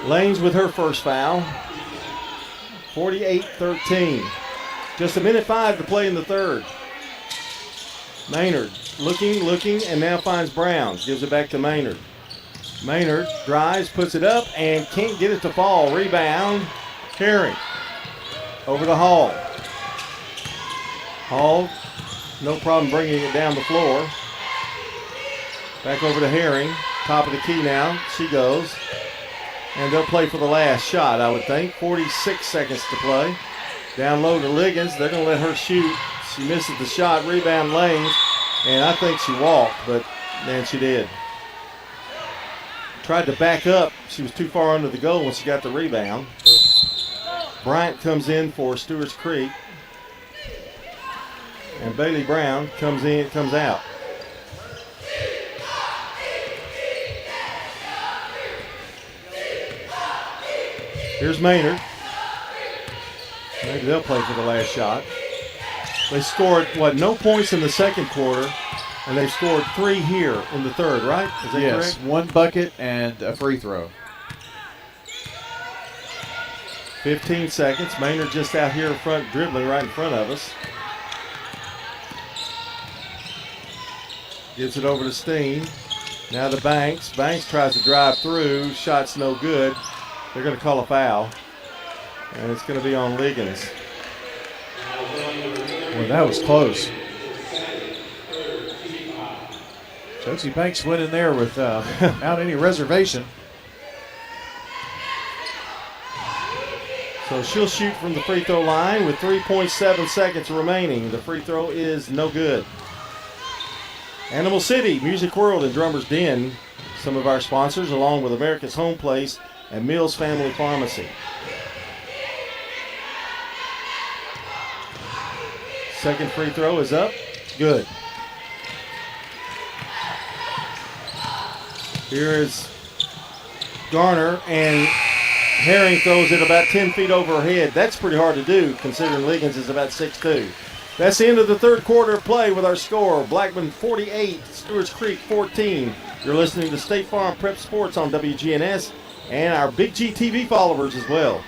Speaker 4: Lanes with her first foul. 48-13. Just 1:05 to play in the third. Maynard looking, and now finds Brown. Gives it back to Maynard. Maynard drives, puts it up, and can't get it to fall. Rebound, Herring. Over to Hall. Hall, no problem bringing it down the floor. Back over to Herring. Top of the key now. She goes. And they'll play for the last shot, I would think. 46 seconds to play. Down low to Liggins. They're going to let her shoot. She misses the shot. Rebound Lanes. And I think she walked, but man, she did. Tried to back up. She was too far under the goal when she got the rebound. Bryant comes in for Stewart's Creek. And Bailey Brown comes out. Here's Maynard. Maybe they'll play for the last shot. They scored, no points in the second quarter, and they've scored 3 here in the third, right? Is that
Speaker 5: yes,
Speaker 4: correct?
Speaker 5: 1 bucket and a free throw.
Speaker 4: 15 seconds. Maynard just out here in front, dribbling right in front of us. Gives it over to Steen. Now to Banks. Banks tries to drive through. Shot's no good. They're going to call a foul. And it's going to be on Liggins.
Speaker 5: Well, that was close. Josie Banks went in there without any reservation.
Speaker 4: So she'll shoot from the free throw line with 3.7 seconds remaining. The free throw is no good. Animal City, Music World, and Drummer's Den, some of our sponsors, along with America's Home Place and Mills Family Pharmacy. Second free throw is up. Good. Here is Garner, and Herring throws it about 10 feet over her head. That's pretty hard to do, considering Liggins is about 6'2". That's the end of the third quarter of play with our score. Blackman 48, Stewart's Creek 14. You're listening to State Farm Prep Sports on WGNS and our Big G TV followers as well.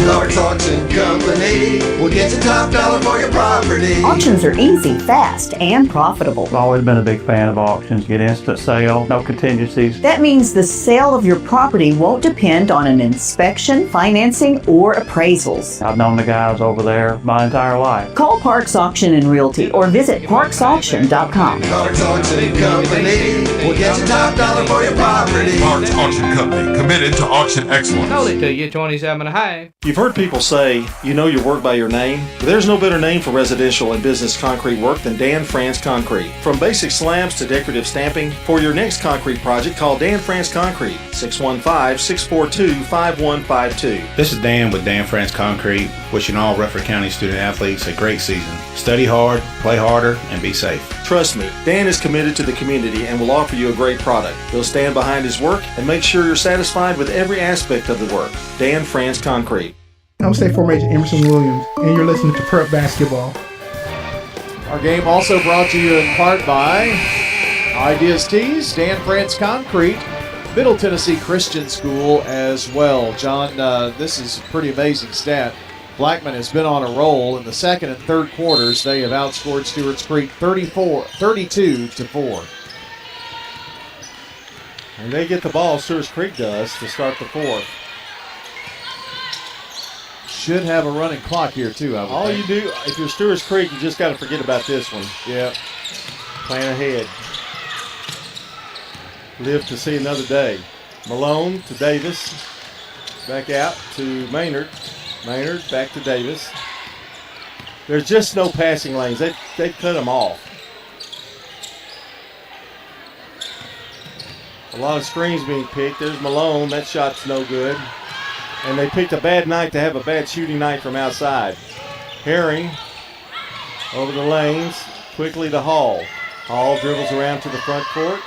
Speaker 3: Clark's Auction Company will get you top dollar for your property.
Speaker 8: Auctions are easy, fast, and profitable.
Speaker 9: I've always been a big fan of auctions. Get instant sale, no contingencies.
Speaker 8: That means the sale of your property won't depend on an inspection, financing, or appraisals.
Speaker 9: I've known the guys over there my entire life.
Speaker 8: Call Parks Auction and Realty or visit parksauction.com.
Speaker 3: Clark's Auction Company will get you top dollar for your property.
Speaker 10: Clark's Auction Company, committed to auction excellence.
Speaker 11: Sold it to you, 27 and a half.
Speaker 4: You've heard people say, you know your work by your name, but there's no better name for residential and business concrete work than Dan France Concrete. From basic slabs to decorative stamping, for your next concrete project, call Dan France Concrete, 615-642-5152.
Speaker 10: This is Dan with Dan France Concrete, wishing all Rutherford County student athletes a great season. Study hard, play harder, and be safe.
Speaker 4: Trust me, Dan is committed to the community and will offer you a great product. He'll stand behind his work and make sure you're satisfied with every aspect of the work. Dan France Concrete.
Speaker 30: I'm State Farm Agent Emerson Williams, and you're listening to Prep Basketball.
Speaker 5: Our game also brought to you in part by Ideas Tees, Dan France Concrete, Middle Tennessee Christian School as well. John, this is a pretty amazing stat. Blackman has been on a roll. In the second and third quarters, they have outscored Stewart's Creek 32-4.
Speaker 4: And they get the ball, Stewart's Creek does, to start the fourth.
Speaker 5: Should have a running clock here, too, I would
Speaker 4: All
Speaker 5: think.
Speaker 4: you do, if you're Stewart's Creek, you just got to forget about this one.
Speaker 5: Yeah.
Speaker 4: Plan ahead. Live to see another day. Malone to Davis. Back out to Maynard. Maynard back to Davis. There's just no passing lanes. They cut them off. A lot of screens being picked. There's Malone. That shot's no good. And they picked a bad night to have a bad shooting night from outside. Herring over the lanes, quickly to Hall. Hall dribbles around to the front court.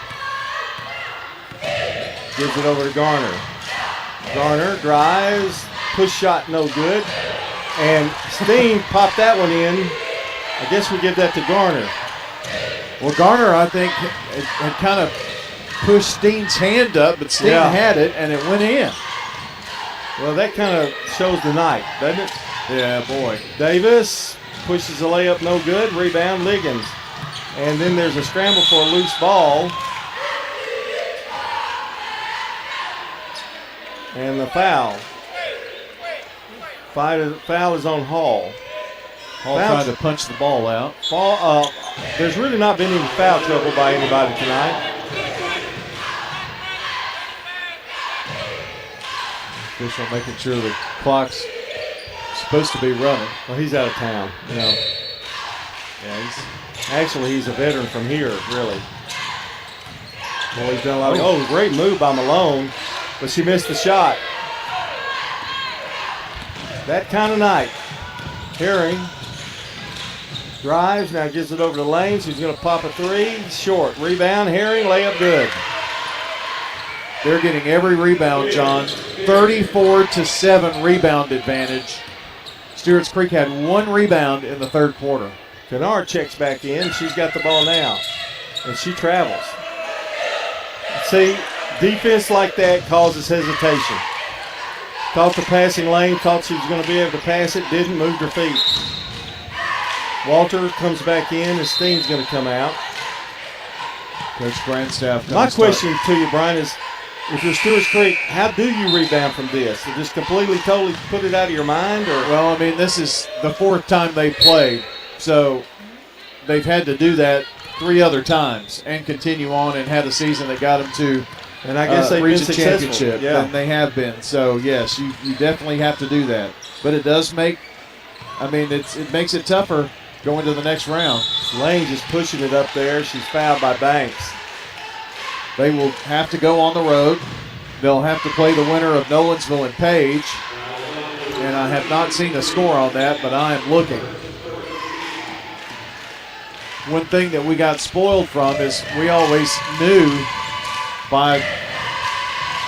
Speaker 4: Gives it over to Garner. Garner drives, push shot no good. And Steen popped that one in. I guess we give that to Garner.
Speaker 5: Well, Garner, I think, had kind of pushed Steen's hand up, but Steen had it, and it went in.
Speaker 4: Well, that kind of shows the night, doesn't it?
Speaker 5: Yeah, boy.
Speaker 4: Davis pushes the layup, no good. Rebound, Liggins. And then there's a scramble for a loose ball. And the foul. Foul is on Hall.
Speaker 5: Hall trying to punch the ball out.
Speaker 4: There's really not been any foul trouble by anybody tonight.
Speaker 5: Official making sure the clock's supposed to be running.
Speaker 4: Well, he's out of town, you know.
Speaker 5: Yeah,
Speaker 4: he's a veteran from here, really. Well, he's done a lot of, great move by Malone, but she missed the shot. That kind of night. Herring drives, now gives it over to Lane. She's going to pop a three. Short. Rebound, Herring, layup good.
Speaker 5: They're getting every rebound, John. 34-7 rebound advantage. Stewart's Creek had one rebound in the third quarter.
Speaker 4: Kennard checks back in. She's got the ball now, and she travels. See, defense like that causes hesitation. Caught the passing lane, thought she was going to be able to pass it, didn't, moved her feet. Walter comes back in, and Steen's going to come out.
Speaker 5: Coach Grandstaff.
Speaker 4: My question to you, Brian, is if you're Stewart's Creek, how do you rebound from this? To just completely, totally put it out of your mind? Or?
Speaker 5: Well, I mean, this is the fourth time they played, so they've had to do that 3 other times and continue on and had a season that got them to
Speaker 4: and I guess they've
Speaker 5: reach
Speaker 4: been
Speaker 5: a
Speaker 4: successful.
Speaker 5: championship.
Speaker 4: Yeah.
Speaker 5: And they have been. So, yes, you definitely have to do that. But it does make, I mean, it makes it tougher going to the next round.
Speaker 4: Lane just pushing it up there. She's fouled by Banks.
Speaker 5: They will have to go on the road. They'll have to play the winner of Nolensville and Page. And I have not seen a score on that, but I am looking. One thing that we got spoiled from is we always knew by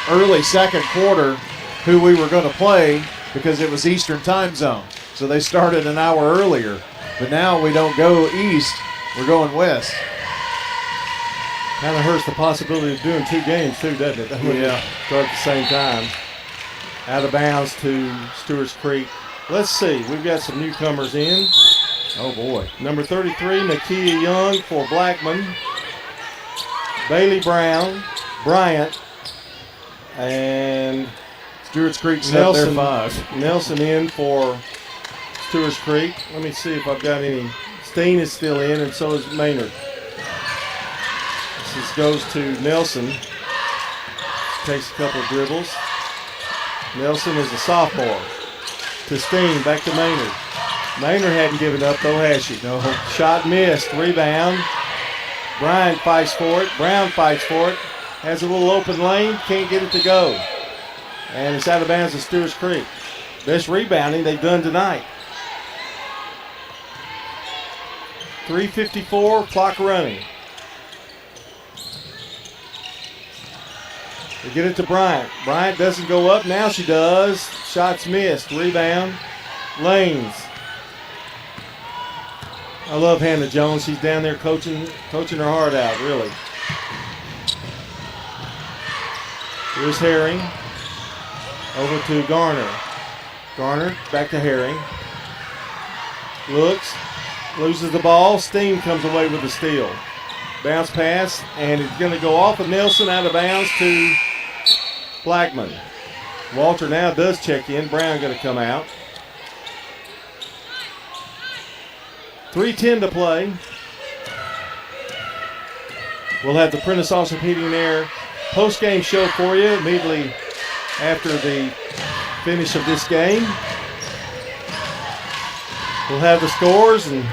Speaker 5: early second quarter who we were going to play because it was Eastern time zone. So they started an hour earlier. But now we don't go east, we're going west.
Speaker 4: Kind of hurts the possibility of doing 2 games too, doesn't it?
Speaker 5: Yeah.
Speaker 4: Start at the same time. Out of bounds to Stewart's Creek. Let's see, we've got some newcomers in.
Speaker 5: Oh boy.
Speaker 4: Number 33, Nakia Young for Blackman. Bailey Bryant, and
Speaker 5: Stewart's Creek set their 5.
Speaker 4: Nelson in for Stewart's Creek. Let me see if I've got any. Steen is still in, and so is Maynard. This goes to Nelson. Takes a couple of dribbles. Nelson is a sophomore. to Steen, back to Maynard. Maynard hadn't given up, though, has she? No. Shot missed. Rebound. Bryant fights for it. Brown fights for it. Has a little open lane. Can't get it to go. And it's out of bounds at Stewart's Creek. Best rebounding they've done tonight. 3:54, clock running. They get it to Bryant. Bryant doesn't go up. Now she does. Shots missed. Rebound. Lanes. I love Hannah Jones. She's down there coaching her heart out, really. Here's Herring. Over to Garner. Garner back to Herring. Looks. Loses the ball. Steen comes away with the steal. Bounce pass, and it's going to go off of Nelson, out of bounds to Blackman. Walter now does check in. Brown going to come out. 3:10 to play. We'll have the Prentice Allsup Heating and Air post-game show for you immediately after the finish of this game. We'll have the scores and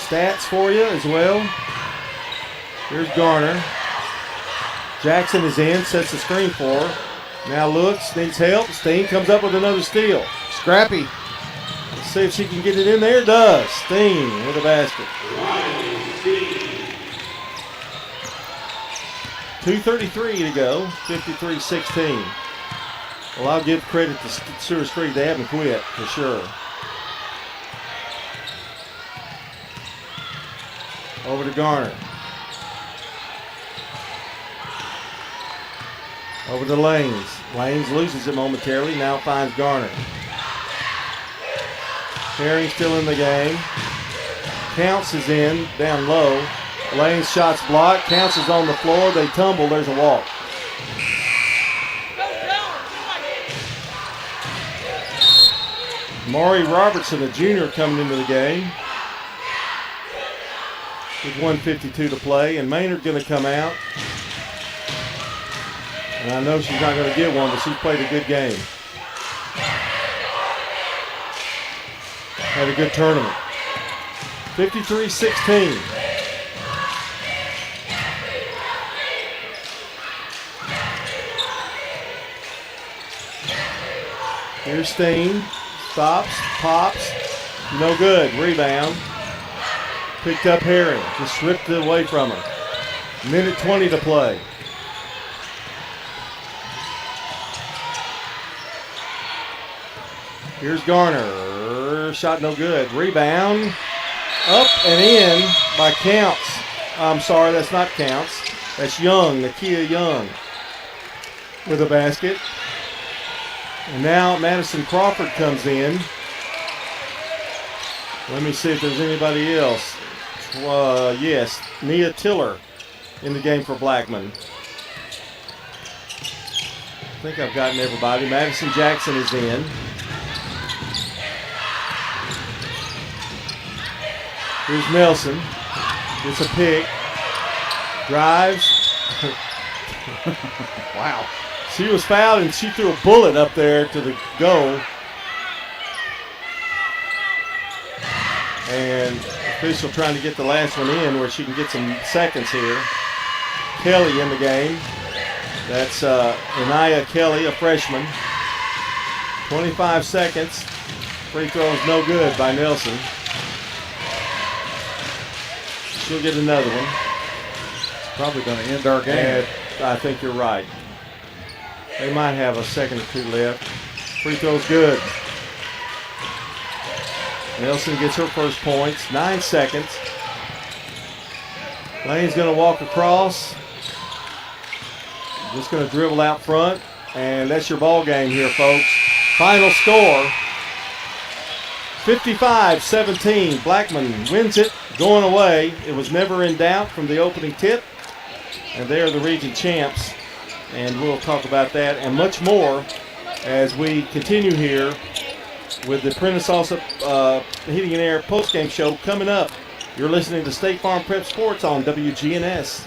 Speaker 4: stats for you as well. Here's Garner. Jackson is in, sets the screen for her. Now looks, needs help. Steen comes up with another steal.
Speaker 5: Scrappy.
Speaker 4: Let's see if she can get it in there. Does. Steen with a basket. 2:33 to go. 53-16. Well, I'll give credit to Stewart's Creek. They haven't quit, for sure. Over to Garner. Over to Lanes. Lanes loses it momentarily. Now finds Garner. Herring still in the game. Counts is in, down low. Lanes shot's blocked. Counts is on the floor. They tumble. There's a walk. Maury Robertson, a junior, coming into the game. With 1:52 to play, and Maynard going to come out. And I know she's not going to get one, but she's played a good game. Had a good tournament. 53-16. Here's Steen. Stops, pops. No good. Rebound. Picked up Herring. Just stripped it away from her. Minute 20 to play. Here's Garner. Shot no good. Rebound. Up and in by Counts. I'm sorry, that's not Counts. That's Young, Nakia Young, with a basket. And now Madison Crawford comes in. Let me see if there's anybody else. Yes, Nia Tiller in the game for Blackman. I think I've gotten everybody. Madison Jackson is in. Here's Nelson. Gets a pick. Drives. Wow. She was fouled and she threw a bullet up there to the goal. And official trying to get the last one in where she can get some seconds here. Kelly in the game. That's Anaya Kelly, a freshman. 25 seconds. Free throw is no good by Nelson. She'll get another one.
Speaker 5: It's probably going to end our game.
Speaker 4: And I think you're right. They might have a second or two left. Free throw's good. Nelson gets her first points. 9 seconds. Lane's going to walk across. Just going to dribble out front. And that's your ball game here, folks. Final score, 55-17. Blackman wins it going away. It was never in doubt from the opening tip. And they're the region champs. And we'll talk about that and much more as we continue here with the Prentice Allsup Heating and Air postgame show coming up. You're listening to State Farm Prep Sports on WGNS.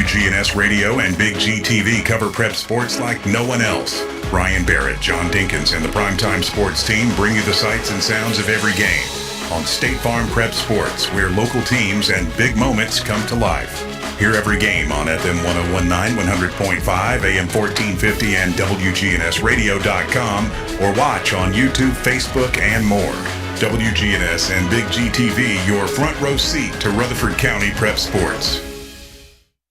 Speaker 11: WGNS Radio and Big G TV cover prep sports like no one else. Brian Barrett, John Dinkins, and the Primetime Sports team bring you the sights and sounds of every game on State Farm Prep Sports, where local teams and big moments come to life. Hear every game on FM 1019, 100.5, AM 1450, and WGNSradio.com, or watch on YouTube, Facebook, and more. WGNS and Big G TV, your front row seat to Rutherford County Prep Sports.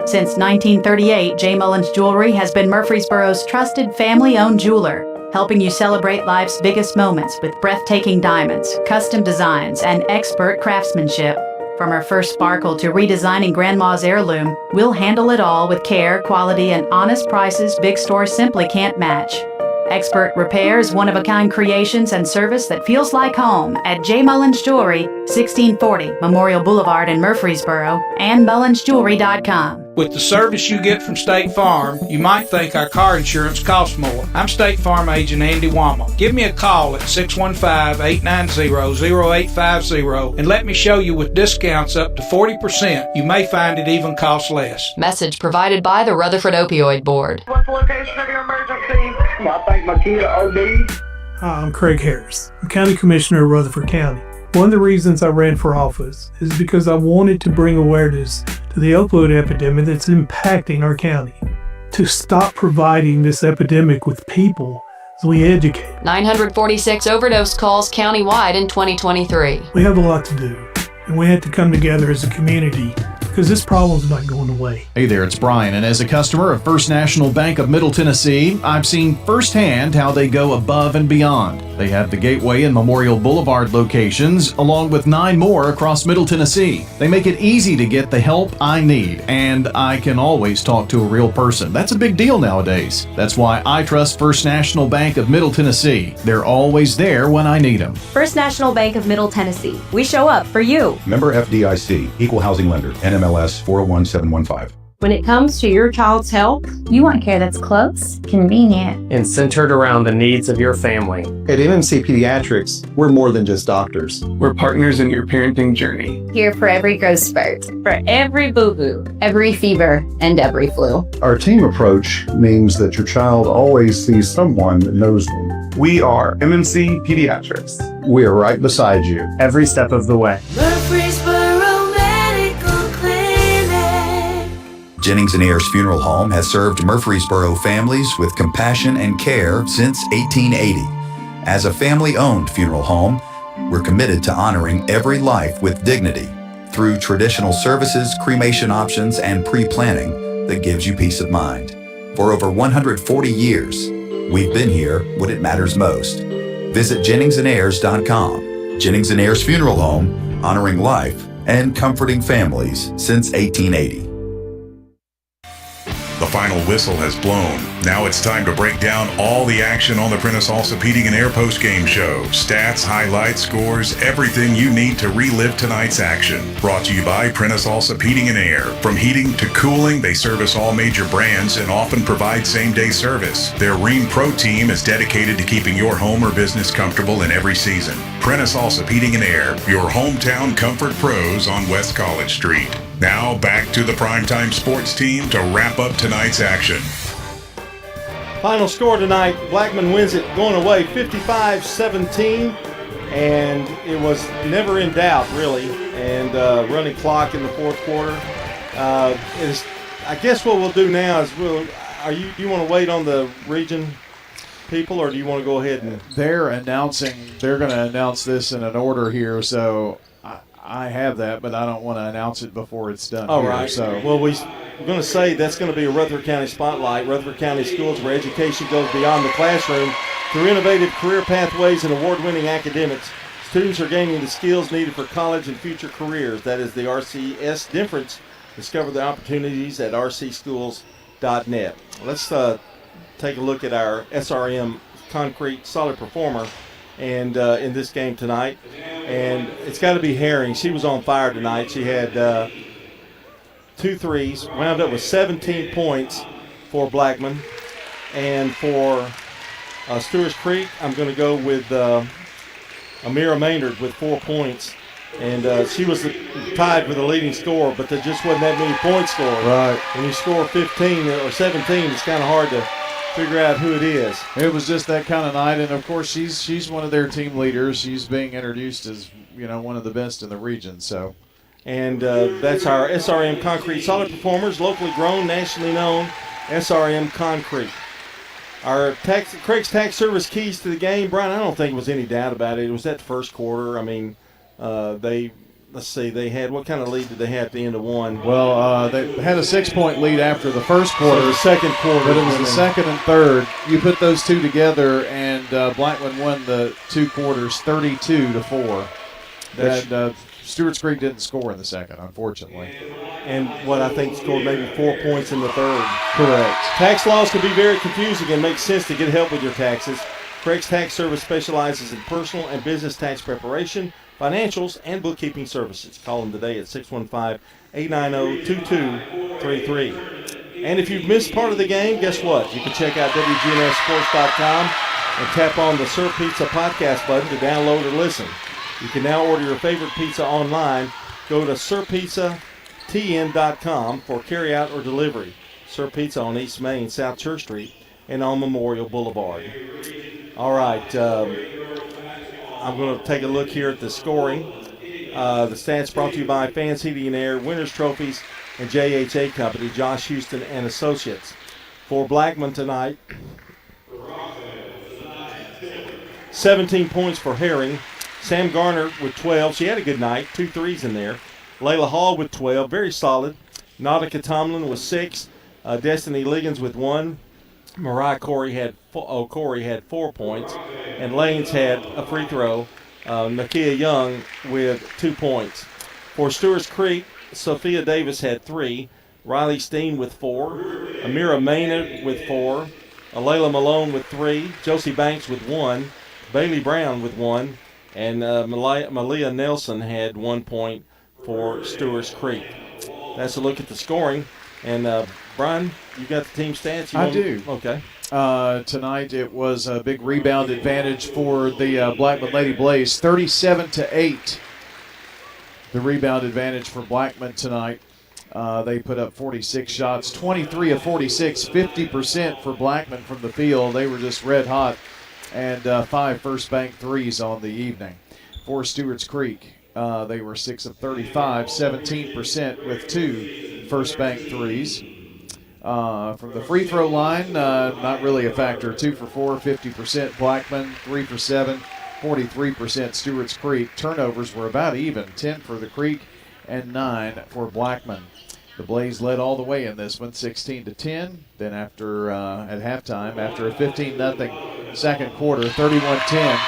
Speaker 12: Since 1938, J. Mullins Jewelry has been Murfreesboro's trusted family-owned jeweler, helping you celebrate life's biggest moments with breathtaking diamonds, custom designs, and expert craftsmanship. From our first sparkle to redesigning Grandma's heirloom, we'll handle it all with care, quality, and honest prices big stores simply can't match. Expert repairs, one-of-a-kind creations, and service that feels like home at J. Mullins Jewelry, 1640 Memorial Boulevard in Murfreesboro, and mullinsjewelry.com.
Speaker 13: With the service you get from State Farm, you might think our car insurance costs more. I'm State Farm agent Andy Wama. Give me a call at 615-890-0850 and let me show you with discounts up to 40%. You may find it even costs less.
Speaker 27: Message provided by the Rutherford Opioid Board.
Speaker 14: What's the location of your emergency? I think my kid OD.
Speaker 15: Hi, I'm Craig Harris. I'm County Commissioner of Rutherford County. One of the reasons I ran for office is because I wanted to bring awareness to the opioid epidemic that's impacting our county. To stop providing this epidemic with people as we educate.
Speaker 27: 946 overdose calls countywide in 2023.
Speaker 15: We have a lot to do, and we had to come together as a community because this problem's not going away.
Speaker 16: Hey there, it's Brian, and as a customer of First National Bank of Middle Tennessee, I've seen firsthand how they go above and beyond. They have the Gateway and Memorial Boulevard locations, along with 9 more across Middle Tennessee. They make it easy to get the help I need, and I can always talk to a real person. That's a big deal nowadays. That's why I trust First National Bank of Middle Tennessee. They're always there when I need them.
Speaker 17: First National Bank of Middle Tennessee. We show up for you.
Speaker 7: Member FDIC, Equal Housing Lender, NMLS 401715.
Speaker 1: When it comes to your child's health,
Speaker 31: You want care that's close, convenient,
Speaker 19: and centered around the needs of your family.
Speaker 2: At MMC Pediatrics, we're more than just doctors.
Speaker 6: We're partners in your parenting journey.
Speaker 31: here for every growth spurt,
Speaker 1: for every boo-boo,
Speaker 31: every fever, and every flu.
Speaker 7: Our team approach means that your child always sees someone that knows them.
Speaker 6: We are MMC Pediatrics.
Speaker 7: We are right beside you
Speaker 19: every step of the way.
Speaker 29: Jennings & Ayers Funeral Home has served Murfreesboro families with compassion and care since 1880. As a family-owned funeral home, we're committed to honoring every life with dignity through traditional services, cremation options, and pre-planning that gives you peace of mind. For over 140 years, we've been here when it matters most. Visit JenningsandAyers.com. Jennings & Ayers Funeral Home, honoring life and comforting families since 1880.
Speaker 11: The final whistle has blown. Now it's time to break down all the action on the Prentice Allsup Heating and Air post-game show. Stats, highlights, scores, everything you need to relive tonight's action. Brought to you by Prentice Allsup Heating and Air. From heating to cooling, they service all major brands and often provide same-day service. Their Rheem Pro team is dedicated to keeping your home or business comfortable in every season. Prentice Allsup Heating and Air, your hometown comfort pros on West College Street. Now back to the Primetime Sports team to wrap up tonight's action.
Speaker 4: Final score tonight, Blackman wins it going away 55-17, and it was never in doubt, really. And running clock in the fourth quarter. I guess what we'll do now is do you want to wait on the region people, or do you want to go ahead and?
Speaker 5: They're going to announce this in an order here, so I have that, but I don't want to announce it before it's done.
Speaker 4: All
Speaker 5: here,
Speaker 4: right.
Speaker 5: So.
Speaker 4: Well, we're going to say that's going to be a Rutherford County Spotlight. Rutherford County Schools, where education goes beyond the classroom through innovative career pathways and award-winning academics. Students are gaining the skills needed for college and future careers. That is the RCS difference. Discover the opportunities at rcschools.net. Let's take a look at our SRM Concrete Solid Performer and in this game tonight. And it's got to be Herring. She was on fire tonight. She had 2 threes, wound up with 17 points for Blackman. And for Stewart's Creek, I'm going to go with Amira Maynard with 4 points. And she was tied for the leading scorer, but there just wasn't that many points scored.
Speaker 5: Right.
Speaker 4: When you score 15 or 17, it's kind of hard to figure out who it is.
Speaker 5: It was just that kind of night, and of course she's one of their team leaders. She's being introduced as one of the best in the region. So,
Speaker 4: and that's our SRM Concrete Solid Performers, locally grown, nationally known SRM Concrete. Our Craig's Tax Service keys to the game, Brian. I don't think there was any doubt about it. It was that first quarter. I mean, they had, what kind of lead did they have at the end of one?
Speaker 5: Well, they had a 6-point lead after the first quarter.
Speaker 4: So the second quarter.
Speaker 5: But it was the second and third. You put those two together, and Blackman won the 2 quarters 32-4. And Stewart's Creek didn't score in the second, unfortunately.
Speaker 4: And what I think scored maybe 4 points in the third.
Speaker 5: Correct.
Speaker 4: Tax laws can be very confusing and make sense to get help with your taxes. Craig's Tax Service specializes in personal and business tax preparation, financials, and bookkeeping services. Call them today at 615-890-2233. And if you've missed part of the game, guess what? You can check out wgnssports.com and tap on the Sir Pizza podcast button to download or listen. You can now order your favorite pizza online. Go to sirpizzatn.com for carryout or delivery. Sir Pizza on East Main, South Church Street, and on Memorial Boulevard. All right, I'm going to take a look here at the scoring. The stats brought to you by Fans Heating and Air, Winners Trophies, and JHA Company, Josh Houston and Associates. For Blackman tonight, 17 points for Herring. Sam Garner with 12. She had a good night. 2 threes in there. Layla Hall with 12. Very solid. Nautica Tomlin with 6. Destiny Liggins with 1. Mariah Corey had 4 points. And Lanes had a free throw. Nakia Young with 2 points. For Stewart's Creek, Sophia Davis had 3. Riley Steen with 4. Amira Maynard with 4. Alayla Malone with 3. Josie Banks with 1. Bailey Brown with 1. And Malia Nelson had 1 point for Stewart's Creek. That's a look at the scoring. And, Brian, you got the team stats?
Speaker 5: I do.
Speaker 4: Okay.
Speaker 5: Tonight it was a big rebound advantage for the Blackman Lady Blaze, 37-8. The rebound advantage for Blackman tonight. They put up 46 shots, 23 of 46, 50% for Blackman from the field. They were just red hot. And 5 first bank threes on the evening. For Stewart's Creek, they were 6 of 35, 17% with 2 first bank threes. From the free throw line, not really a factor. 2 for 4, 50% Blackman, 3 for 7, 43% Stewart's Creek. Turnovers were about even, 10 for the Creek and 9 for Blackman. The Blaze led all the way in this one, 16-10. Then after at halftime, after a 15-0 second quarter, 31-10.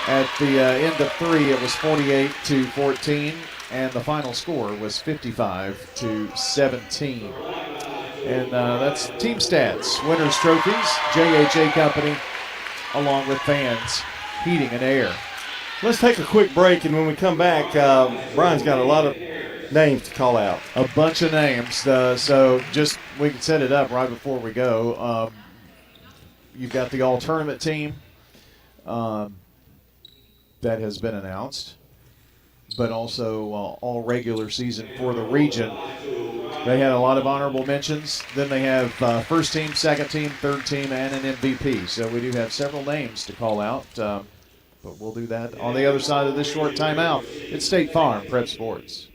Speaker 5: At the end of 3, it was 48-14, and the final score was 55-17. And that's team stats, Winners Trophies, JHA Company, along with Fans Heating and Air.
Speaker 4: Let's take a quick break, and when we come back, Brian's got a lot of names to call out.
Speaker 5: A bunch of names. So just we can set it up right before we go. You've got the all-tournament team that has been announced, but also all regular season for the region. They had a lot of honorable mentions. Then they have first team, second team, third team, and an MVP. So we do have several names to call out, but we'll do that on the other side of this short timeout. It's State Farm Prep Sports.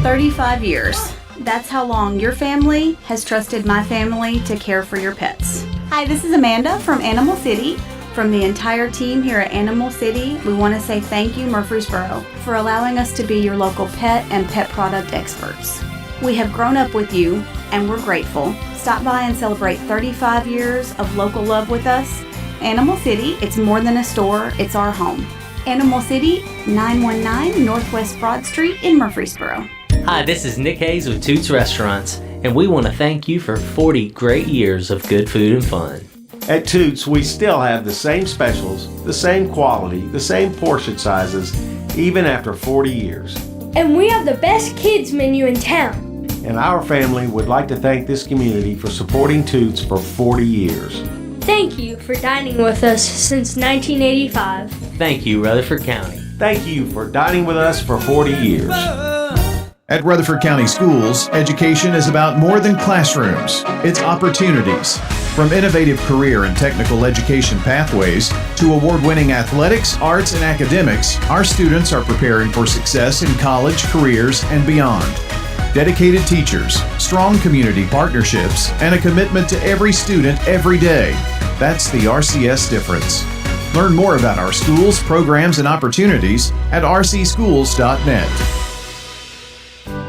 Speaker 8: 35 years. That's how long your family has trusted my family to care for your pets. Hi, this is Amanda from Animal City. From the entire team here at Animal City, we want to say thank you, Murfreesboro, for allowing us to be your local pet and pet product experts. We have grown up with you, and we're grateful. Stop by and celebrate 35 years of local love with us. Animal City, it's more than a store, it's our home. Animal City, 919 Northwest Broad Street in Murfreesboro.
Speaker 9: Hi, this is Nick Hayes with Toots Restaurants, and we want to thank you for 40 great years of good food and fun.
Speaker 18: At Toots, we still have the same specials, the same quality, the same portion sizes, even after 40 years.
Speaker 20: And we have the best kids menu in town.
Speaker 18: And our family would like to thank this community for supporting Toots for 40 years.
Speaker 20: Thank you for dining with us since 1985.
Speaker 9: Thank you, Rutherford County.
Speaker 18: Thank you for dining with us for 40 years.
Speaker 16: At Rutherford County Schools, education is about more than classrooms. It's opportunities. From innovative career and technical education pathways to award-winning athletics, arts, and academics, our students are preparing for success in college, careers, and beyond. Dedicated teachers, strong community partnerships, and a commitment to every student every day. That's the RCS difference. Learn more about our schools, programs, and opportunities at rcschools.net.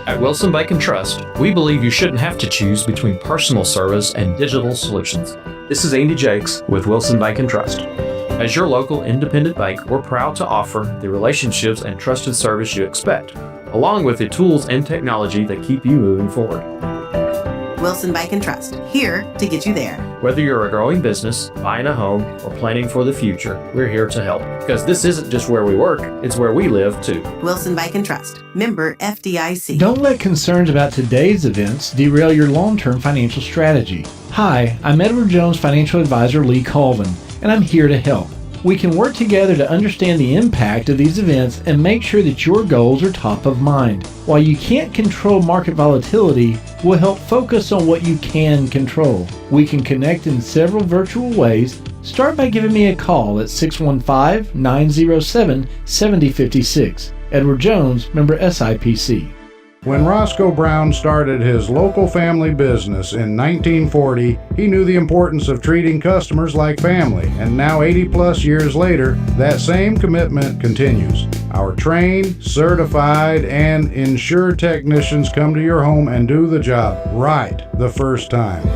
Speaker 3: At Wilson Bank and Trust, we believe you shouldn't have to choose between personal service and digital solutions. This is Andy Jakes with Wilson Bank and Trust. As your local independent bank, we're proud to offer the relationships and trusted service you expect, along with the tools and technology that keep you moving forward.
Speaker 10: Wilson Bank and Trust, here to get you there.
Speaker 3: Whether you're a growing business, buying a home, or planning for the future, we're here to help. Because this isn't just where we work, it's where we live too.
Speaker 10: Wilson Bank and Trust, member FDIC.
Speaker 12: Don't let concerns about today's events derail your long-term financial strategy. Hi, I'm Edward Jones Financial Advisor Lee Colvin, and I'm here to help. We can work together to understand the impact of these events and make sure that your goals are top of mind. While you can't control market volatility, we'll help focus on what you can control. We can connect in several virtual ways. Start by giving me a call at 615-907-7056. Edward Jones, member SIPC.
Speaker 7: When Roscoe Brown started his local family business in 1940, he knew the importance of treating customers like family, and now 80-plus years later, that same commitment continues. Our trained, certified, and insured technicians come to your home and do the job right the first time.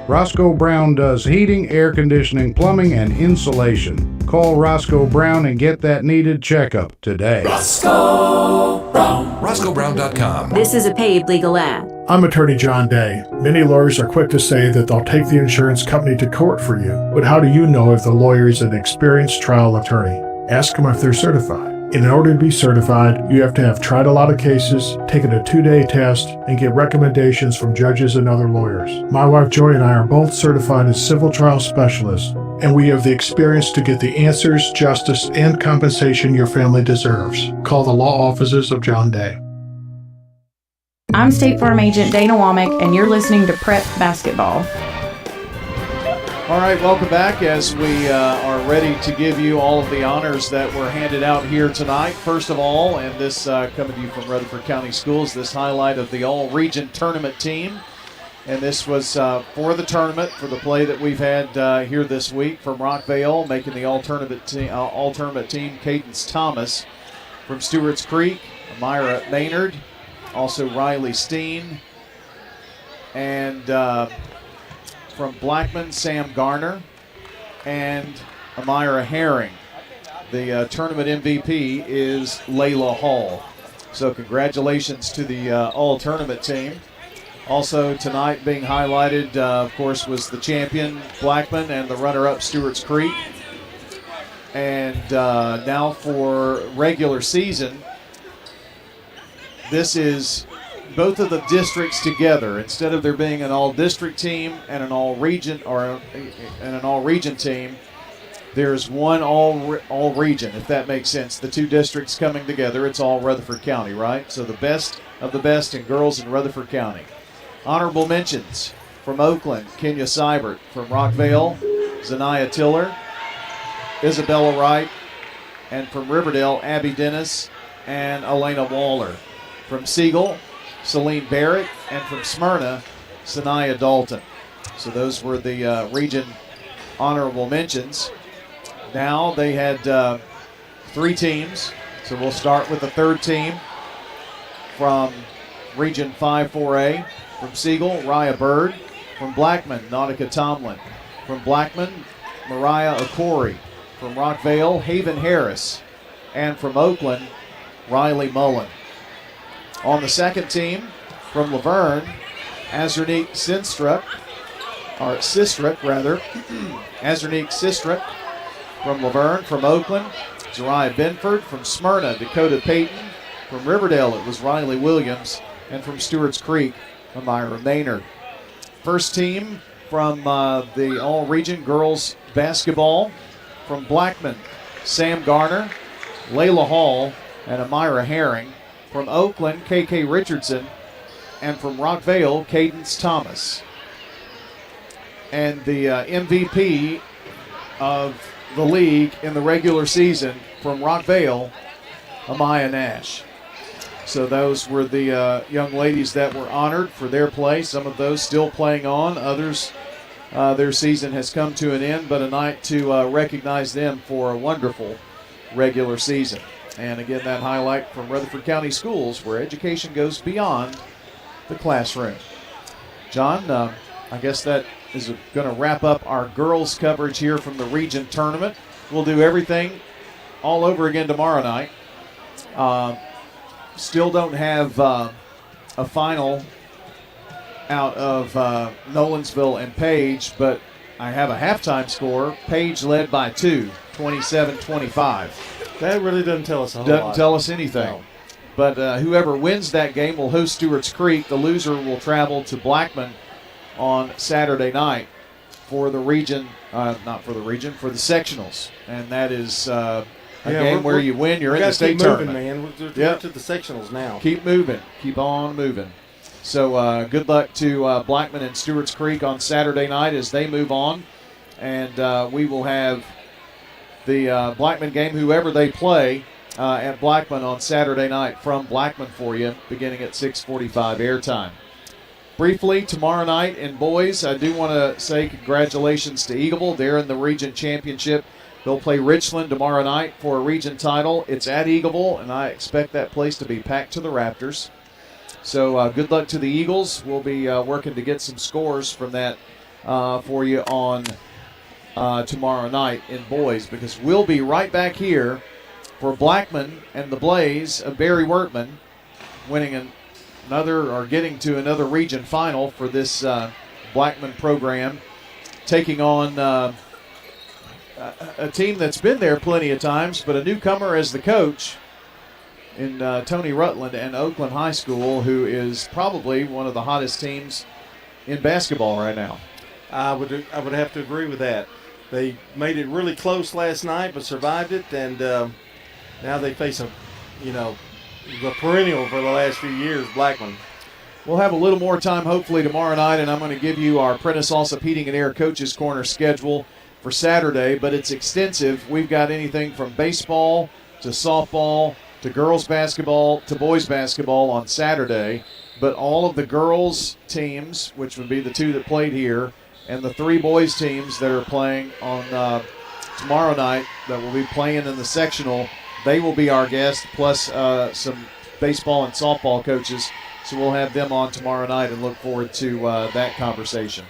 Speaker 7: Roscoe Brown does heating, air conditioning, plumbing, and insulation. Call Roscoe Brown and get that needed checkup today.
Speaker 21: Roscoe Brown. RoscoeBrown.com.
Speaker 17: This is a paid legal ad.
Speaker 15: I'm attorney John Day. Many lawyers are quick to say that they'll take the insurance company to court for you. But how do you know if the lawyer is an experienced trial attorney? Ask them if they're certified. In order to be certified, you have to have tried a lot of cases, taken a 2-day test, and get recommendations from judges and other lawyers. My wife Joy and I are both certified as civil trial specialists, and we have the experience to get the answers, justice, and compensation your family deserves. Call the law offices of John Day.
Speaker 1: I'm State Farm Agent Dana Womack, and you're listening to Prep Basketball.
Speaker 5: All right, welcome back as we are ready to give you all of the honors that were handed out here tonight. First of all, and this coming to you from Rutherford County Schools, this highlight of the all-region tournament team. And this was for the tournament, for the play that we've had here this week from Rockvale, making the all-tournament team, Cadence Thomas. From Stewart's Creek, Myra Maynard, also Riley Steen, and from Blackman, Sam Garner, and Amira Herring. The tournament MVP is Layla Hall. So congratulations to the all-tournament team. Also tonight being highlighted, of course, was the champion Blackman and the runner-up Stewart's Creek. And now for regular season, this is both of the districts together. Instead of there being an all-district team and an all-region team, there's one all-region, if that makes sense. The two districts coming together, it's all Rutherford County, right? So the best of the best in girls in Rutherford County. Honorable mentions from Oakland, Kenya Seibert. From Rockvale, Zanaya Tiller, Isabella Wright. And from Riverdale, Abby Dennis and Elena Waller. From Siegel, Celine Barrett, and from Smyrna, Sanaya Dalton. So those were the region honorable mentions. Now they had 3 teams, so we'll start with the third team from Region 5-4A. From Siegel, Raya Bird. From Blackman, Nautica Tomlin. From Blackman, Mariah Okori. From Rockvale, Haven Harris. And from Oakland, Riley Mullen. On the second team, from Laverne, Azurnique Sistruk. Azurnique Sistruk from Laverne. From Oakland, Jariah Benford. From Smyrna, Dakota Payton. From Riverdale, it was Riley Williams. And from Stewart's Creek, Amira Maynard. First team from the All-Region Girls Basketball. From Blackman, Sam Garner, Layla Hall, and Amira Herring. From Oakland, KK Richardson. And from Rockvale, Cadence Thomas. And the MVP of the league in the regular season from Rockvale, Amaya Nash. So those were the young ladies that were honored for their play. Some of those still playing on. Others, their season has come to an end, but a night to recognize them for a wonderful regular season. And again, that highlight from Rutherford County Schools, where education goes beyond the classroom. John, I guess that is going to wrap up our girls coverage here from the region tournament. We'll do everything all over again tomorrow night. Still don't have a final out of Nolensville and Page, but I have a halftime score. Page led by 2, 27-25.
Speaker 4: That really doesn't tell us a whole lot.
Speaker 5: Doesn't tell us anything.
Speaker 4: No.
Speaker 5: But whoever wins that game will host Stewart's Creek. The loser will travel to Blackman on Saturday night for the region, not for the region, for the sectionals. And that is a game where you win, you're in the state tournament.
Speaker 4: Man. We're to the sectionals now.
Speaker 5: Keep moving. Keep on moving. So good luck to Blackman and Stewart's Creek on Saturday night as they move on. And we will have the Blackman game, whoever they play, at Blackman on Saturday night from Blackman for you, beginning at 6:45 airtime. Briefly, tomorrow night in boys, I do want to say congratulations to Eagleville. They're in the region championship. They'll play Richland tomorrow night for a region title. It's at Eagleville, and I expect that place to be packed to the rafters. So good luck to the Eagles. We'll be working to get some scores from that for you on tomorrow night in boys, because we'll be right back here for Blackman and the Blaze of Barry Wertman winning another, or getting to another region final for this Blackman program, taking on a team that's been there plenty of times, but a newcomer as the coach in Tony Rutland and Oakland High School, who is probably one of the hottest teams in basketball right now.
Speaker 4: I would have to agree with that. They made it really close last night, but survived it, and now they face the perennial for the last few years, Blackman.
Speaker 5: We'll have a little more time hopefully tomorrow night, and I'm going to give you our Prentice Allsup Heating and Air Coaches Corner schedule for Saturday, but it's extensive. We've got anything from baseball to softball to girls basketball to boys basketball on Saturday, but all of the girls teams, which would be the 2 that played here, and the 3 boys teams that are playing on tomorrow night that will be playing in the sectional, they will be our guests, plus some baseball and softball coaches. So we'll have them on tomorrow night and look forward to that conversation.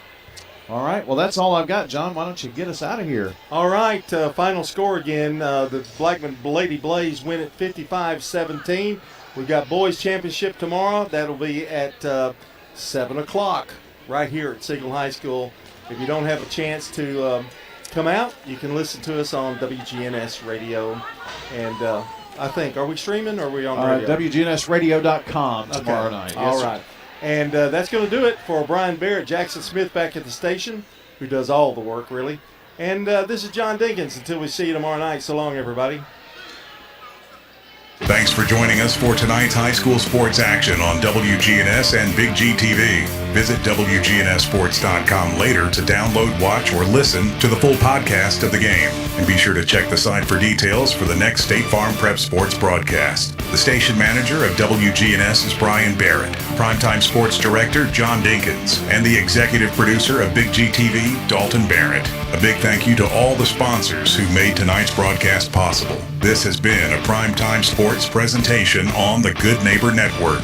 Speaker 5: All right, well, that's all I've got. John, why don't you get us out of here?
Speaker 4: All right, final score again. The Blackman Lady Blaze win at 55-17. We've got boys championship tomorrow. That'll be at 7 o'clock right here at Signal High School. If you don't have a chance to come out, you can listen to us on WGNS Radio. And I think, are we streaming or are we on radio?
Speaker 5: WGNSradio.com tomorrow night. Yes,
Speaker 4: all right. And that's going to do it for Brian Barrett, Jackson Smith back at the station, who does all the work, really. And this is John Dinkins. Until we see you tomorrow night, so long, everybody.
Speaker 11: Thanks for joining us for tonight's high school sports action on WGNS and Big G TV. Visit wgnssports.com later to download, watch, or listen to the full podcast of the game. And be sure to check the site for details for the next State Farm Prep Sports broadcast. The station manager of WGNS is Brian Barrett, primetime sports director John Dinkins, and the executive producer of Big G TV, Dalton Barrett. A big thank you to all the sponsors who made tonight's broadcast possible. This has been a primetime sports presentation on the Good Neighbor Network.